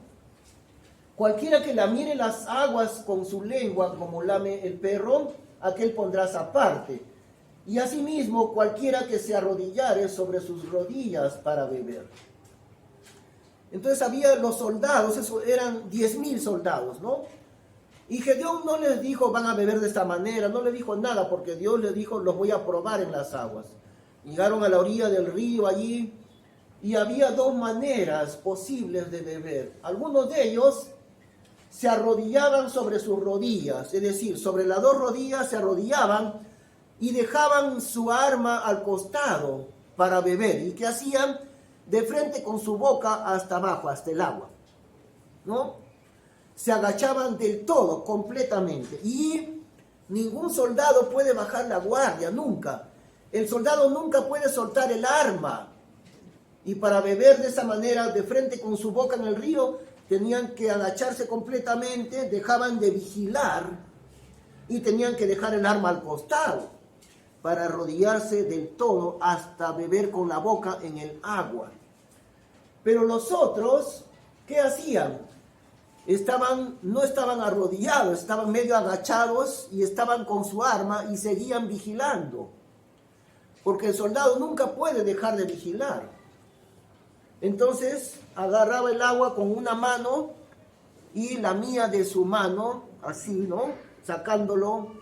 cualquiera que lamiere las aguas con su lengua, como lame el perro, aquel pondrás aparte. Y asimismo, cualquiera que se arrodillare sobre sus rodillas para beber. Entonces había los soldados, eso eran 10.000 soldados, ¿no? Y Gedeón no les dijo, van a beber de esta manera, no le dijo nada, porque Dios les dijo, los voy a probar en las aguas. Llegaron a la orilla del río allí, y había dos maneras posibles de beber. Algunos de ellos se arrodillaban sobre sus rodillas, es decir, sobre las dos rodillas se arrodillaban y dejaban su arma al costado para beber. ¿Y qué hacían? De frente con su boca hasta abajo, hasta el agua, ¿no? Se agachaban del todo, completamente. Y ningún soldado puede bajar la guardia, nunca. El soldado nunca puede soltar el arma. Y para beber de esa manera, de frente con su boca en el río, tenían que agacharse completamente, dejaban de vigilar y tenían que dejar el arma al costado para arrodillarse del todo hasta beber con la boca en el agua. Pero los otros, ¿qué hacían? No estaban arrodillados, estaban medio agachados y estaban con su arma y seguían vigilando. Porque el soldado nunca puede dejar de vigilar. Entonces agarraba el agua con una mano y lamía de su mano, así, ¿no? Sacándolo,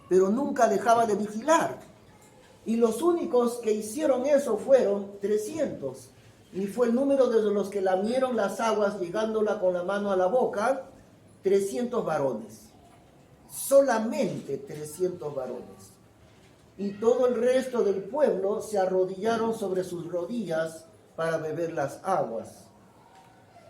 pero nunca dejaba de vigilar. Y los únicos que hicieron eso fueron 300. Y fue el número de los que lamieron las aguas, llegándola con la mano a la boca, 300 varones. Solamente 300 varones. Y todo el resto del pueblo se arrodillaron sobre sus rodillas para beber las aguas.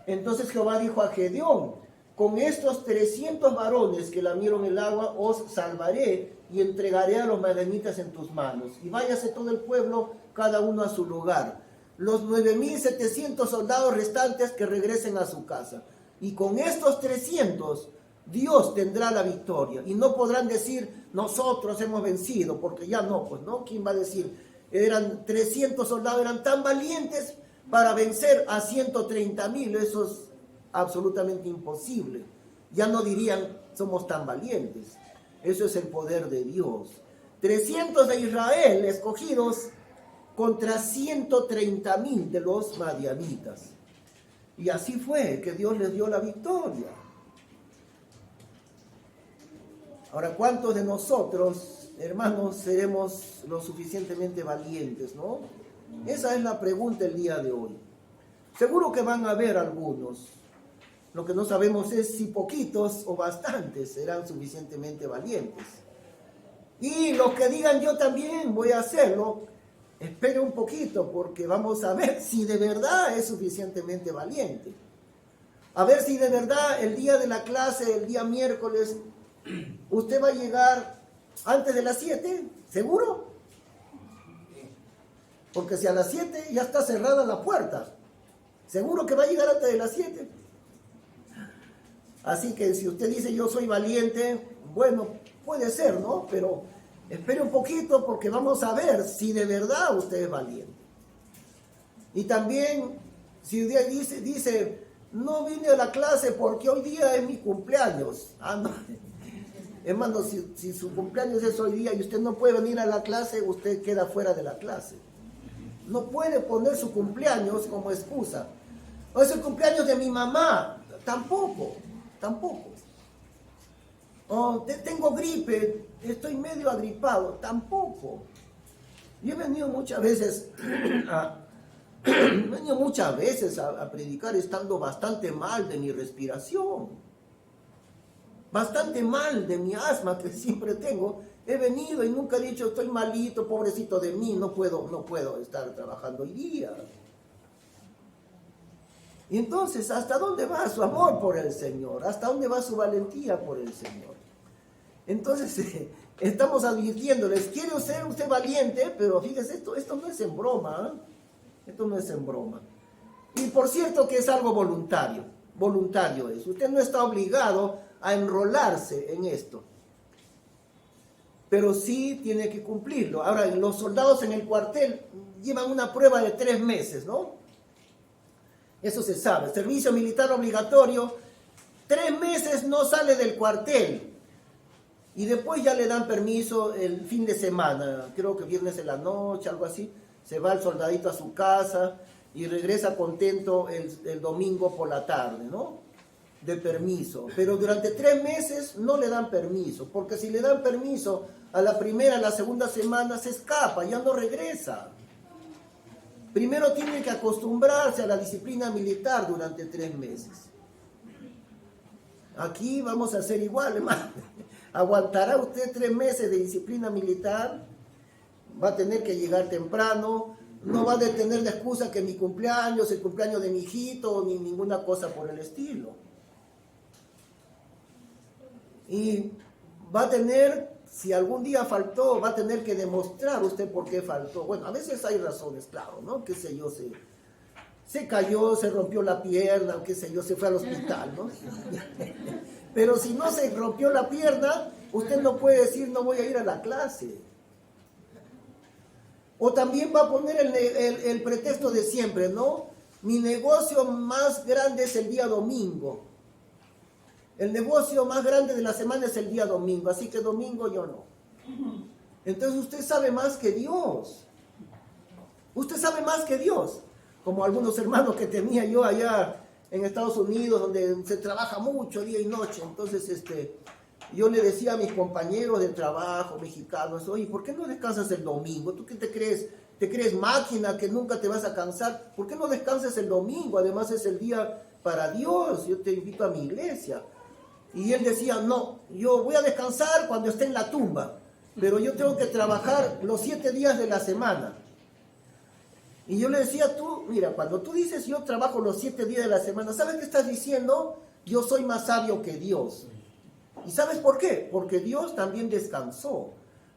Entonces Jehová dijo a Gedeón, con estos 300 varones que lamieron el agua, os salvaré y entregaré a los madianitas en tus manos. Y váyase todo el pueblo, cada uno a su lugar. Los 9.700 soldados restantes que regresen a su casa. Y con estos 300, Dios tendrá la victoria. Y no podrán decir, nosotros hemos vencido, porque ya no, pues, ¿no? ¿Quién va a decir? Eran 300 soldados, eran tan valientes para vencer a 130.000. Eso es absolutamente imposible. Ya no dirían, somos tan valientes. Eso es el poder de Dios. 300 de Israel escogidos contra 130.000 de los madianitas. Y así fue que Dios les dio la victoria. Ahora, ¿cuántos de nosotros, hermanos, seremos lo suficientemente valientes, no? Esa es la pregunta el día de hoy. Seguro que van a haber algunos. Lo que no sabemos es si poquitos o bastantes serán suficientemente valientes. Y los que digan yo también voy a hacerlo, espere un poquito porque vamos a ver si de verdad es suficientemente valiente. A ver si de verdad el día de la clase, el día miércoles, usted va a llegar antes de las 7, ¿seguro? Porque si a las 7 ya está cerrada la puerta, ¿seguro que va a llegar antes de las 7? Así que si usted dice yo soy valiente, bueno, puede ser, ¿no? Pero espere un poquito porque vamos a ver si de verdad usted es valiente. Y también, si usted dice, no vine a la clase porque hoy día es mi cumpleaños. Ah, no. Hermano, si su cumpleaños es hoy día y usted no puede venir a la clase, usted queda fuera de la clase. No puede poner su cumpleaños como excusa. O es el cumpleaños de mi mamá. Tampoco. Oh, tengo gripe, estoy medio agripado. Tampoco. Yo he venido muchas veces a predicar estando bastante mal de mi respiración. Bastante mal de mi asma que siempre tengo. He venido y nunca he dicho estoy malito, pobrecito de mí, no puedo estar trabajando hoy día. Y entonces, ¿hasta dónde va su amor por el Señor? ¿Hasta dónde va su valentía por el Señor? Entonces, estamos advirtiéndoles, quiere ser usted valiente, pero fíjese, esto no es en broma, ¿eh? Esto no es en broma. Y por cierto que es algo voluntario es. Usted no está obligado a enrolarse en esto, pero sí tiene que cumplirlo. Ahora, los soldados en el cuartel llevan una prueba de 3 meses, ¿no? Eso se sabe. Servicio militar obligatorio, 3 meses no sale del cuartel. Y después ya le dan permiso el fin de semana, creo que viernes en la noche, algo así. Se va el soldadito a su casa y regresa contento el domingo por la tarde, ¿no? De permiso. Pero durante 3 meses no le dan permiso, porque si le dan permiso a la primera, a la segunda semana, se escapa, ya no regresa. Primero tiene que acostumbrarse a la disciplina militar durante 3 meses. Aquí vamos a hacer igual, hermano. ¿Aguantará usted 3 meses de disciplina militar? Va a tener que llegar temprano, no va a tener la excusa que mi cumpleaños, el cumpleaños de mi hijito, ni ninguna cosa por el estilo. Y va a tener, si algún día faltó, va a tener que demostrar usted por qué faltó. Bueno, a veces hay razones, claro, ¿no? Qué sé yo, se cayó, se rompió la pierna, qué sé yo, se fue al hospital, ¿no? Pero si no se rompió la pierna, usted no puede decir no voy a ir a la clase. O también va a poner el pretexto de siempre, ¿no? Mi negocio más grande es el día domingo. El negocio más grande de la semana es el día domingo, así que domingo yo no. Entonces usted sabe más que Dios. Usted sabe más que Dios. Como algunos hermanos que tenía yo allá en Estados Unidos, donde se trabaja mucho día y noche. Entonces yo le decía a mis compañeros de trabajo mexicanos, oye, ¿por qué no descansas el domingo? ¿Tú qué te crees? ¿Te crees máquina que nunca te vas a cansar? ¿Por qué no descansas el domingo? Además es el día para Dios, yo te invito a mi iglesia. Y él decía, no, yo voy a descansar cuando esté en la tumba, pero yo tengo que trabajar los 7 días de la semana. Y yo le decía, tú, mira, cuando tú dices yo trabajo los 7 días de la semana, ¿sabes qué estás diciendo? Yo soy más sabio que Dios. ¿Y sabes por qué? Porque Dios también descansó.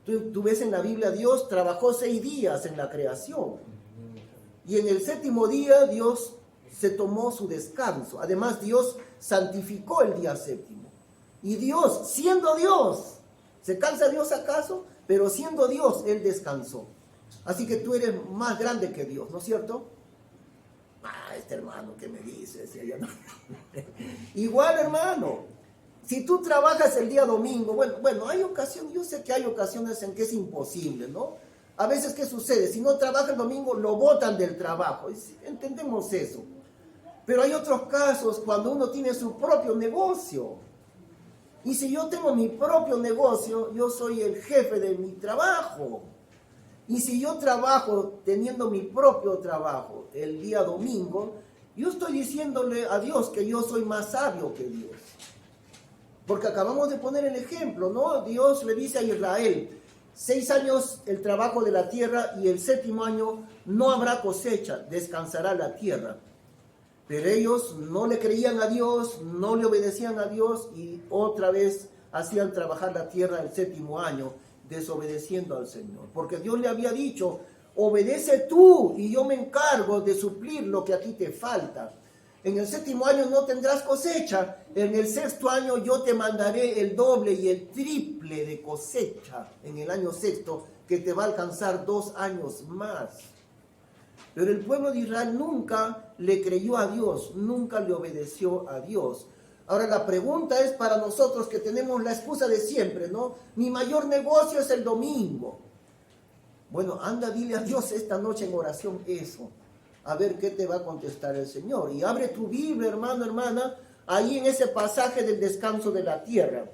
Tú ves en la Biblia, Dios trabajó 6 días en la creación. Y en el 7º día Dios se tomó su descanso. Además, Dios santificó el día 7º. Y Dios, siendo Dios, ¿se cansa Dios acaso? Pero siendo Dios, Él descansó. Así que tú eres más grande que Dios, ¿no es cierto? Este hermano, ¿qué me dice? Decía yo, no. Igual, hermano, si tú trabajas el día domingo, bueno, hay ocasiones, yo sé que hay ocasiones en que es imposible, ¿no? A veces, ¿qué sucede? Si no trabaja el domingo, lo botan del trabajo. Entendemos eso. Pero hay otros casos cuando uno tiene su propio negocio. Y si yo tengo mi propio negocio, yo soy el jefe de mi trabajo. Y si yo trabajo teniendo mi propio trabajo el día domingo, yo estoy diciéndole a Dios que yo soy más sabio que Dios. Porque acabamos de poner el ejemplo, ¿no? Dios le dice a Israel, 6 años el trabajo de la tierra y el 7º año no habrá cosecha, descansará la tierra. Pero ellos no le creían a Dios, no le obedecían a Dios y otra vez hacían trabajar la tierra el 7º año, desobedeciendo al Señor. Porque Dios le había dicho, obedece tú y yo me encargo de suplir lo que a ti te falta. En el 7º año no tendrás cosecha, en el 6º año yo te mandaré el doble y el triple de cosecha en el año 6º, que te va a alcanzar 2 años más. Pero el pueblo de Israel nunca le creyó a Dios, nunca le obedeció a Dios. Ahora la pregunta es para nosotros que tenemos la excusa de siempre, ¿no? Mi mayor negocio es el domingo. Bueno, anda, dile a Dios esta noche en oración eso, a ver qué te va a contestar el Señor. Y abre tu Biblia, hermano, hermana, ahí en ese pasaje del descanso de la tierra.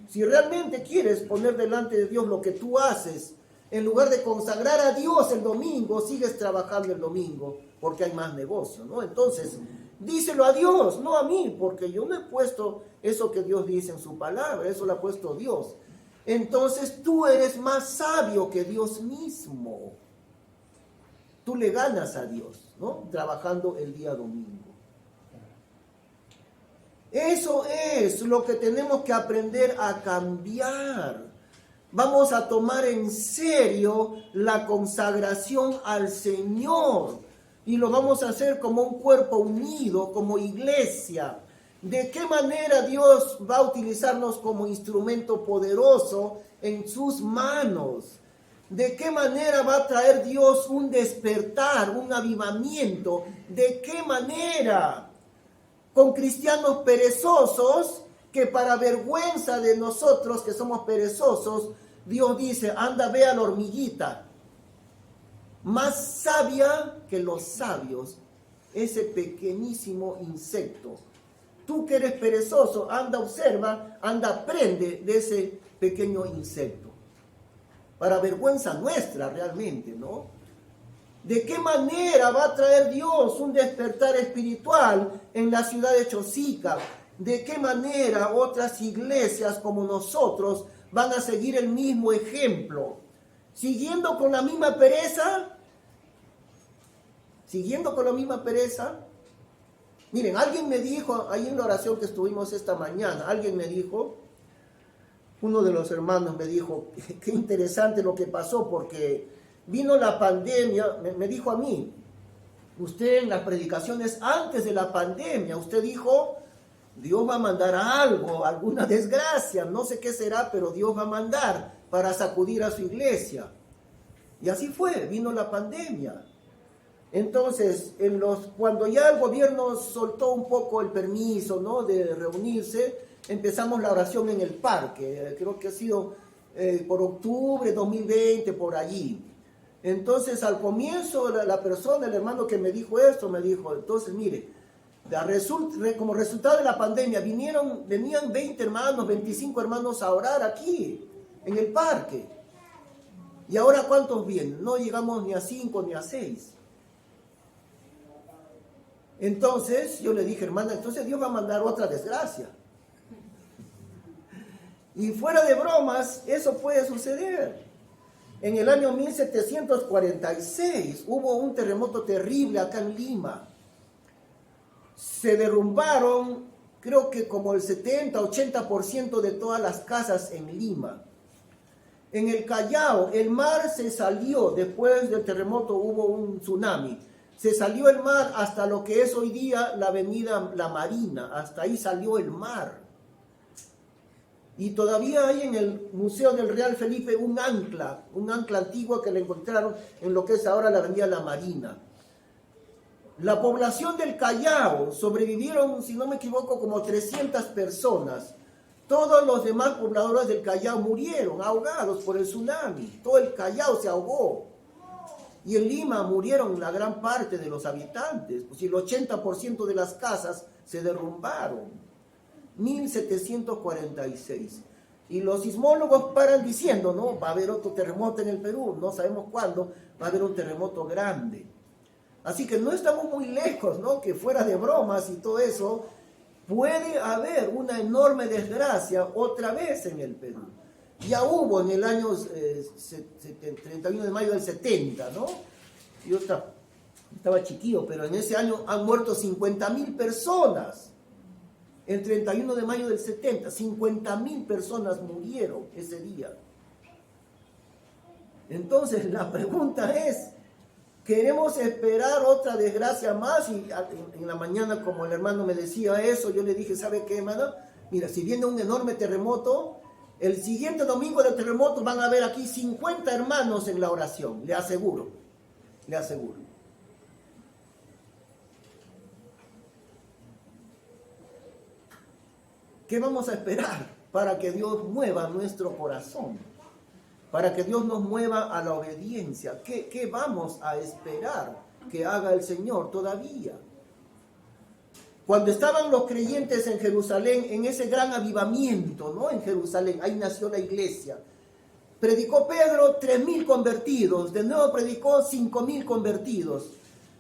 Si realmente quieres poner delante de Dios lo que tú haces, en lugar de consagrar a Dios el domingo, sigues trabajando el domingo, porque hay más negocio, ¿no? Entonces, díselo a Dios, no a mí, porque yo no he puesto eso que Dios dice en su palabra, eso lo ha puesto Dios. Entonces, tú eres más sabio que Dios mismo. Tú le ganas a Dios, ¿no? Trabajando el día domingo. Eso es lo que tenemos que aprender a cambiar. Vamos a tomar en serio la consagración al Señor y lo vamos a hacer como un cuerpo unido, como iglesia. ¿De qué manera Dios va a utilizarnos como instrumento poderoso en sus manos? ¿De qué manera va a traer Dios un despertar, un avivamiento? ¿De qué manera? Con cristianos perezosos que para vergüenza de nosotros que somos perezosos, Dios dice, anda, ve a la hormiguita. más sabia que los sabios, ese pequeñísimo insecto. Tú que eres perezoso, anda, observa, anda, aprende de ese pequeño insecto. Para vergüenza nuestra realmente, ¿no? ¿De qué manera va a traer Dios un despertar espiritual en la ciudad de Chosica? ¿De qué manera otras iglesias como nosotros van a seguir el mismo ejemplo? ¿Siguiendo con la misma pereza? ¿Siguiendo con la misma pereza? Miren, alguien me dijo, ahí en la oración que estuvimos esta mañana, alguien me dijo, uno de los hermanos me dijo, qué interesante lo que pasó, porque vino la pandemia, me dijo a mí, usted en las predicaciones antes de la pandemia, usted dijo, Dios va a mandar algo, alguna desgracia, no sé qué será, pero Dios va a mandar para sacudir a su iglesia. Y así fue, vino la pandemia. Entonces, cuando ya el gobierno soltó un poco el permiso, ¿no?, de reunirse, empezamos la oración en el parque, creo que ha sido por octubre de 2020, por allí. Entonces, al comienzo, la persona, el hermano que me dijo esto, me dijo, entonces, mire, como resultado de la pandemia, venían 20 hermanos, 25 hermanos a orar aquí, en el parque. ¿Y ahora cuántos vienen? No llegamos ni a 5 ni a 6. Entonces, yo le dije, hermana, entonces Dios va a mandar otra desgracia. Y fuera de bromas, eso puede suceder. En el año 1746 hubo un terremoto terrible acá en Lima. Se derrumbaron, creo que como el 70-80% de todas las casas en Lima. En el Callao, el mar se salió, después del terremoto hubo un tsunami. Se salió el mar hasta lo que es hoy día la avenida La Marina, hasta ahí salió el mar. Y todavía hay en el Museo del Real Felipe un ancla antigua que le encontraron en lo que es ahora la avenida La Marina. La población del Callao sobrevivieron, si no me equivoco, como 300 personas. Todos los demás pobladores del Callao murieron ahogados por el tsunami. Todo el Callao se ahogó. Y en Lima murieron la gran parte de los habitantes. Pues el 80% de las casas se derrumbaron. 1746. Y los sismólogos paran diciendo, no, va a haber otro terremoto en el Perú, no sabemos cuándo, va a haber un terremoto grande. Así que no estamos muy lejos, ¿no?, que fuera de bromas y todo eso, puede haber una enorme desgracia otra vez en el Perú. Ya hubo en el año 31 de mayo del 70, ¿no? Yo estaba chiquillo, pero en ese año han muerto 50.000 personas. El 31 de mayo del 70, 50.000 personas murieron ese día. Entonces la pregunta es, ¿queremos esperar otra desgracia más? Y en la mañana, como el hermano me decía eso, yo le dije, ¿sabe qué, hermano? Mira, si viene un enorme terremoto, el siguiente domingo del terremoto van a haber aquí 50 hermanos en la oración, le aseguro, le aseguro. ¿Qué vamos a esperar para que Dios mueva nuestro corazón? Para que Dios nos mueva a la obediencia. ¿Qué vamos a esperar que haga el Señor todavía? Cuando estaban los creyentes en Jerusalén, en ese gran avivamiento, ¿no?, en Jerusalén, ahí nació la iglesia. Predicó Pedro 3.000 convertidos, de nuevo predicó 5.000 convertidos.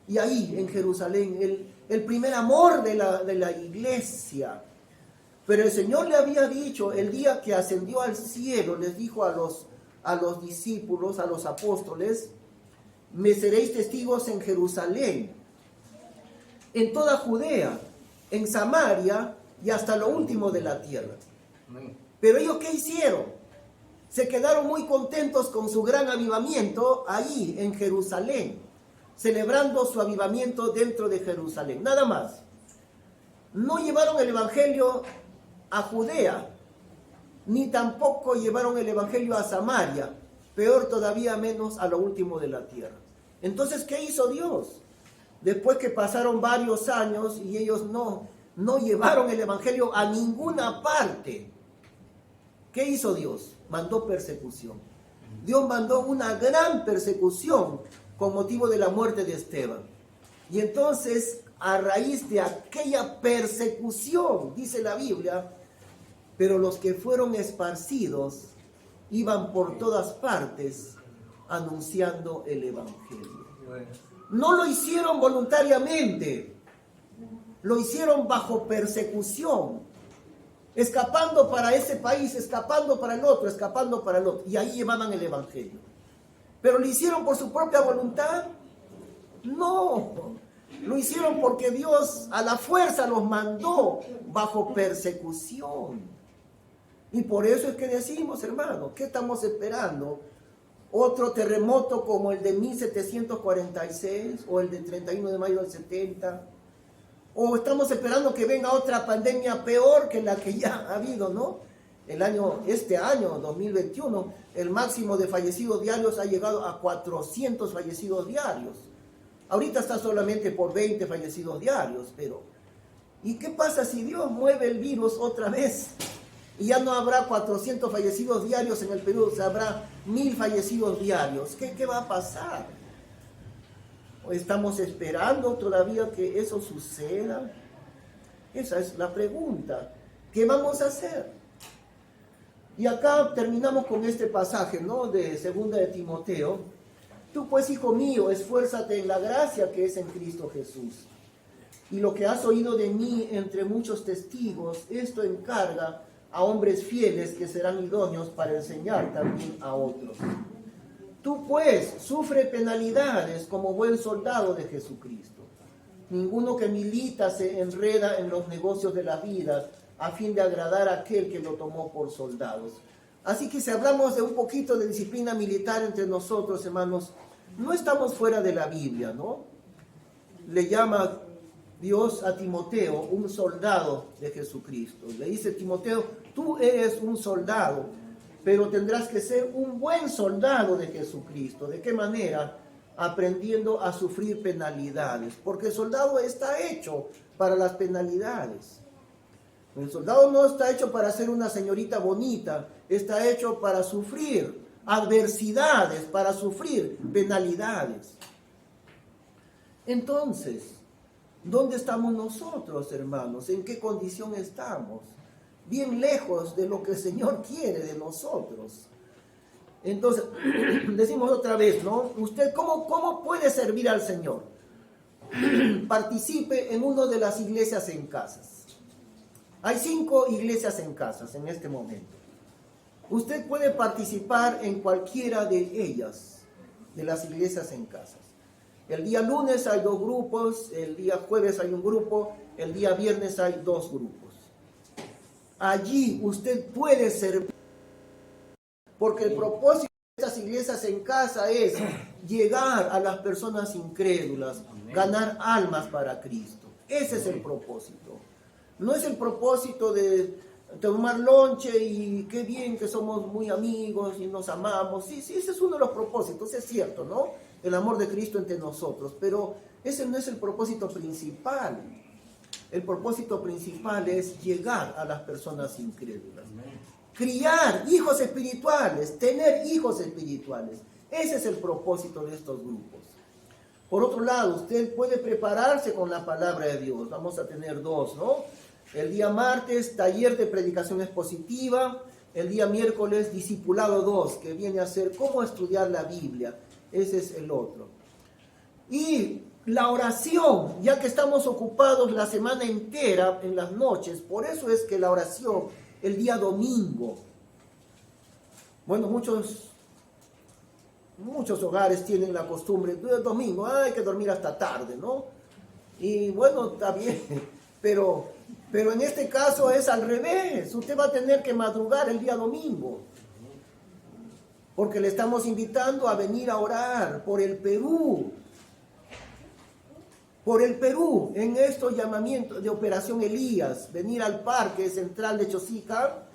Y ahí en Jerusalén, el primer amor de la iglesia. Pero el Señor le había dicho, el día que ascendió al cielo, les dijo a los discípulos, a los apóstoles, me seréis testigos en Jerusalén, en toda Judea, en Samaria y hasta lo último de la tierra. Pero ellos, ¿qué hicieron? Se quedaron muy contentos con su gran avivamiento ahí en Jerusalén, celebrando su avivamiento dentro de Jerusalén, nada más. No llevaron el evangelio a Judea, ni tampoco llevaron el evangelio a Samaria, peor todavía, menos a lo último de la tierra. Entonces, ¿qué hizo Dios? Después que pasaron varios años y ellos no llevaron el evangelio a ninguna parte, ¿qué hizo Dios? Mandó persecución. Dios mandó una gran persecución con motivo de la muerte de Esteban. Y entonces, a raíz de aquella persecución, dice la Biblia, pero los que fueron esparcidos iban por todas partes anunciando el Evangelio. No lo hicieron voluntariamente, lo hicieron bajo persecución, escapando para ese país, escapando para el otro, escapando para el otro, y ahí llevaban el Evangelio. ¿Pero lo hicieron por su propia voluntad? No, lo hicieron porque Dios a la fuerza los mandó bajo persecución. Y por eso es que decimos, hermanos, ¿qué estamos esperando? ¿Otro terremoto como el de 1746 o el de 31 de mayo del 70? ¿O estamos esperando que venga otra pandemia peor que la que ya ha habido, no? Este año, 2021, el máximo de fallecidos diarios ha llegado a 400 fallecidos diarios. Ahorita está solamente por 20 fallecidos diarios, pero ¿y qué pasa si Dios mueve el virus otra vez? Y ya no habrá 400 fallecidos diarios en el Perú, se habrá 1000 fallecidos diarios. ¿Qué va a pasar? ¿Estamos esperando todavía que eso suceda? Esa es la pregunta. ¿Qué vamos a hacer? Y acá terminamos con este pasaje, ¿no? De 2 de Timoteo. Tú pues, hijo mío, esfuérzate en la gracia que es en Cristo Jesús. Y lo que has oído de mí entre muchos testigos, esto encarga a hombres fieles que serán idóneos para enseñar también a otros. Tú pues sufre penalidades como buen soldado de Jesucristo. Ninguno que milita se enreda en los negocios de la vida a fin de agradar a aquel que lo tomó por soldados. Así que si hablamos de un poquito de disciplina militar entre nosotros, hermanos, no estamos fuera de la Biblia, ¿no? Le llama Dios a Timoteo un soldado de Jesucristo. Le dice: Timoteo, tú eres un soldado, pero tendrás que ser un buen soldado de Jesucristo. ¿De qué manera? Aprendiendo a sufrir penalidades, porque el soldado está hecho para las penalidades. El soldado no está hecho para ser una señorita bonita, está hecho para sufrir adversidades, para sufrir penalidades. Entonces, ¿dónde estamos nosotros, hermanos? ¿En qué condición estamos? Bien lejos de lo que el Señor quiere de nosotros. Entonces, decimos otra vez, ¿no? ¿Usted cómo puede servir al Señor? Participe en una de las iglesias en casas. Hay 5 iglesias en casas en este momento. Usted puede participar en cualquiera de ellas, de las iglesias en casas. El día lunes hay 2 grupos, el día jueves hay un grupo, el día viernes hay 2 grupos. Allí usted puede servir, porque el propósito de estas iglesias en casa es llegar a las personas incrédulas, ganar almas para Cristo. Ese es el propósito. No es el propósito de tomar lonche y qué bien que somos muy amigos y nos amamos. Sí, ese es uno de los propósitos, es cierto, ¿no? El amor de Cristo entre nosotros, pero ese no es el propósito principal. El propósito principal es llegar a las personas incrédulas. Criar hijos espirituales, tener hijos espirituales. Ese es el propósito de estos grupos. Por otro lado, usted puede prepararse con la palabra de Dios. Vamos a tener 2, ¿no? El día martes, taller de predicación expositiva. El día miércoles, discipulado 2, que viene a ser cómo estudiar la Biblia. Ese es el otro. Y la oración, ya que estamos ocupados la semana entera en las noches, por eso es que la oración, el día domingo. Bueno, muchos hogares tienen la costumbre, el domingo hay que dormir hasta tarde, ¿no? Y bueno, está bien, pero en este caso es al revés. Usted va a tener que madrugar el día domingo, porque le estamos invitando a venir a orar por el Perú. Por el Perú, en estos llamamientos de Operación Elías, venir al Parque Central de Chosica,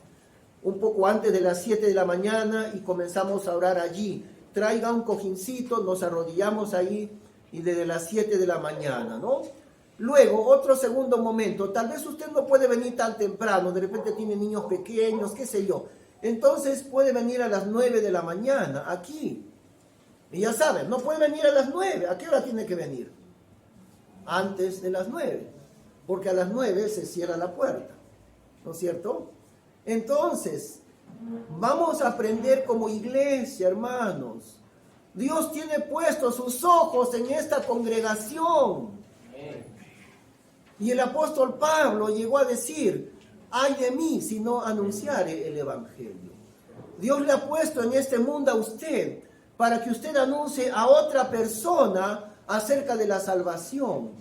un poco antes de las 7 de la mañana y comenzamos a orar allí. Traiga un cojincito, nos arrodillamos ahí y desde las 7 de la mañana, ¿no? Luego, otro segundo momento, tal vez usted no puede venir tan temprano, de repente tiene niños pequeños, qué sé yo. Entonces puede venir a las 9 de la mañana aquí. Y ya saben, no puede venir a las 9. ¿A qué hora tiene que venir? Antes de las 9. Porque a las 9 se cierra la puerta. ¿No es cierto? Entonces, vamos a aprender como iglesia, hermanos. Dios tiene puestos sus ojos en esta congregación. Y el apóstol Pablo llegó a decir, ay de mí si no anunciare el evangelio. Dios le ha puesto en este mundo a usted para que usted anuncie a otra persona acerca de la salvación.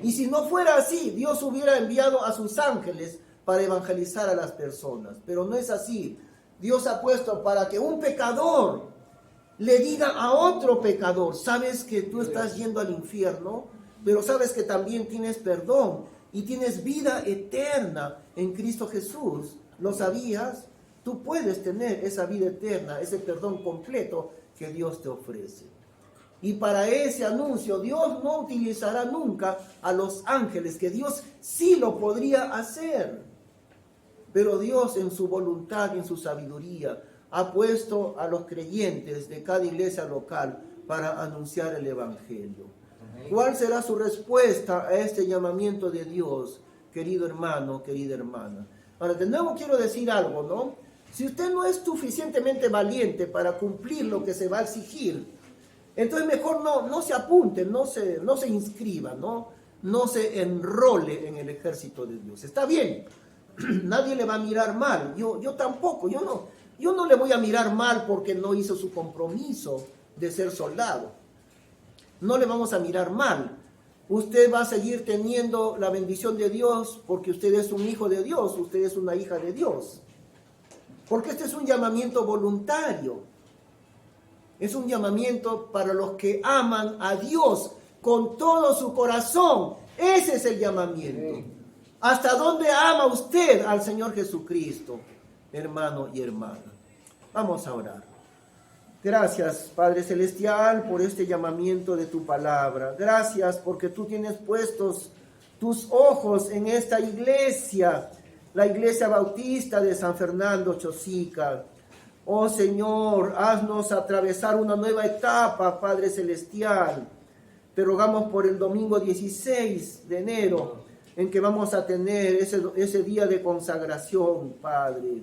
Y si no fuera así, Dios hubiera enviado a sus ángeles para evangelizar a las personas. Pero no es así. Dios ha puesto para que un pecador le diga a otro pecador, sabes que tú estás yendo al infierno, pero sabes que también tienes perdón y tienes vida eterna en Cristo Jesús. ¿Lo sabías? Tú puedes tener esa vida eterna, ese perdón completo que Dios te ofrece. Y para ese anuncio Dios no utilizará nunca a los ángeles, que Dios sí lo podría hacer. Pero Dios en su voluntad y en su sabiduría ha puesto a los creyentes de cada iglesia local para anunciar el evangelio. ¿Cuál será su respuesta a este llamamiento de Dios, querido hermano, querida hermana? Ahora, de nuevo quiero decir algo, ¿no? Si usted no es suficientemente valiente para cumplir lo que se va a exigir, entonces mejor no se apunte, no se inscriba, no se enrole en el ejército de Dios. Está bien, nadie le va a mirar mal, yo tampoco, yo no le voy a mirar mal porque no hizo su compromiso de ser soldado. No le vamos a mirar mal. Usted va a seguir teniendo la bendición de Dios porque usted es un hijo de Dios, usted es una hija de Dios. Porque este es un llamamiento voluntario. Es un llamamiento para los que aman a Dios con todo su corazón. Ese es el llamamiento. ¿Hasta dónde ama usted al Señor Jesucristo, hermano y hermana? Vamos a orar. Gracias, Padre Celestial, por este llamamiento de tu palabra. Gracias porque tú tienes puestos tus ojos en esta iglesia, la iglesia bautista de San Fernando Chosica. Oh Señor, haznos atravesar una nueva etapa, Padre Celestial. Te rogamos por el domingo 16 de enero, en que vamos a tener ese día de consagración, Padre.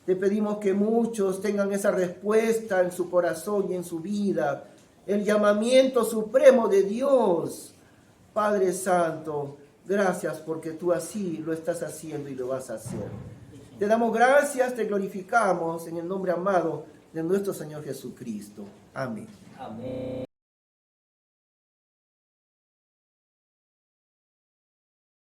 Te pedimos que muchos tengan esa respuesta en su corazón y en su vida, el llamamiento supremo de Dios. Padre Santo, gracias porque tú así lo estás haciendo y lo vas a hacer. Te damos gracias, te glorificamos en el nombre amado de nuestro Señor Jesucristo. Amén. Amén.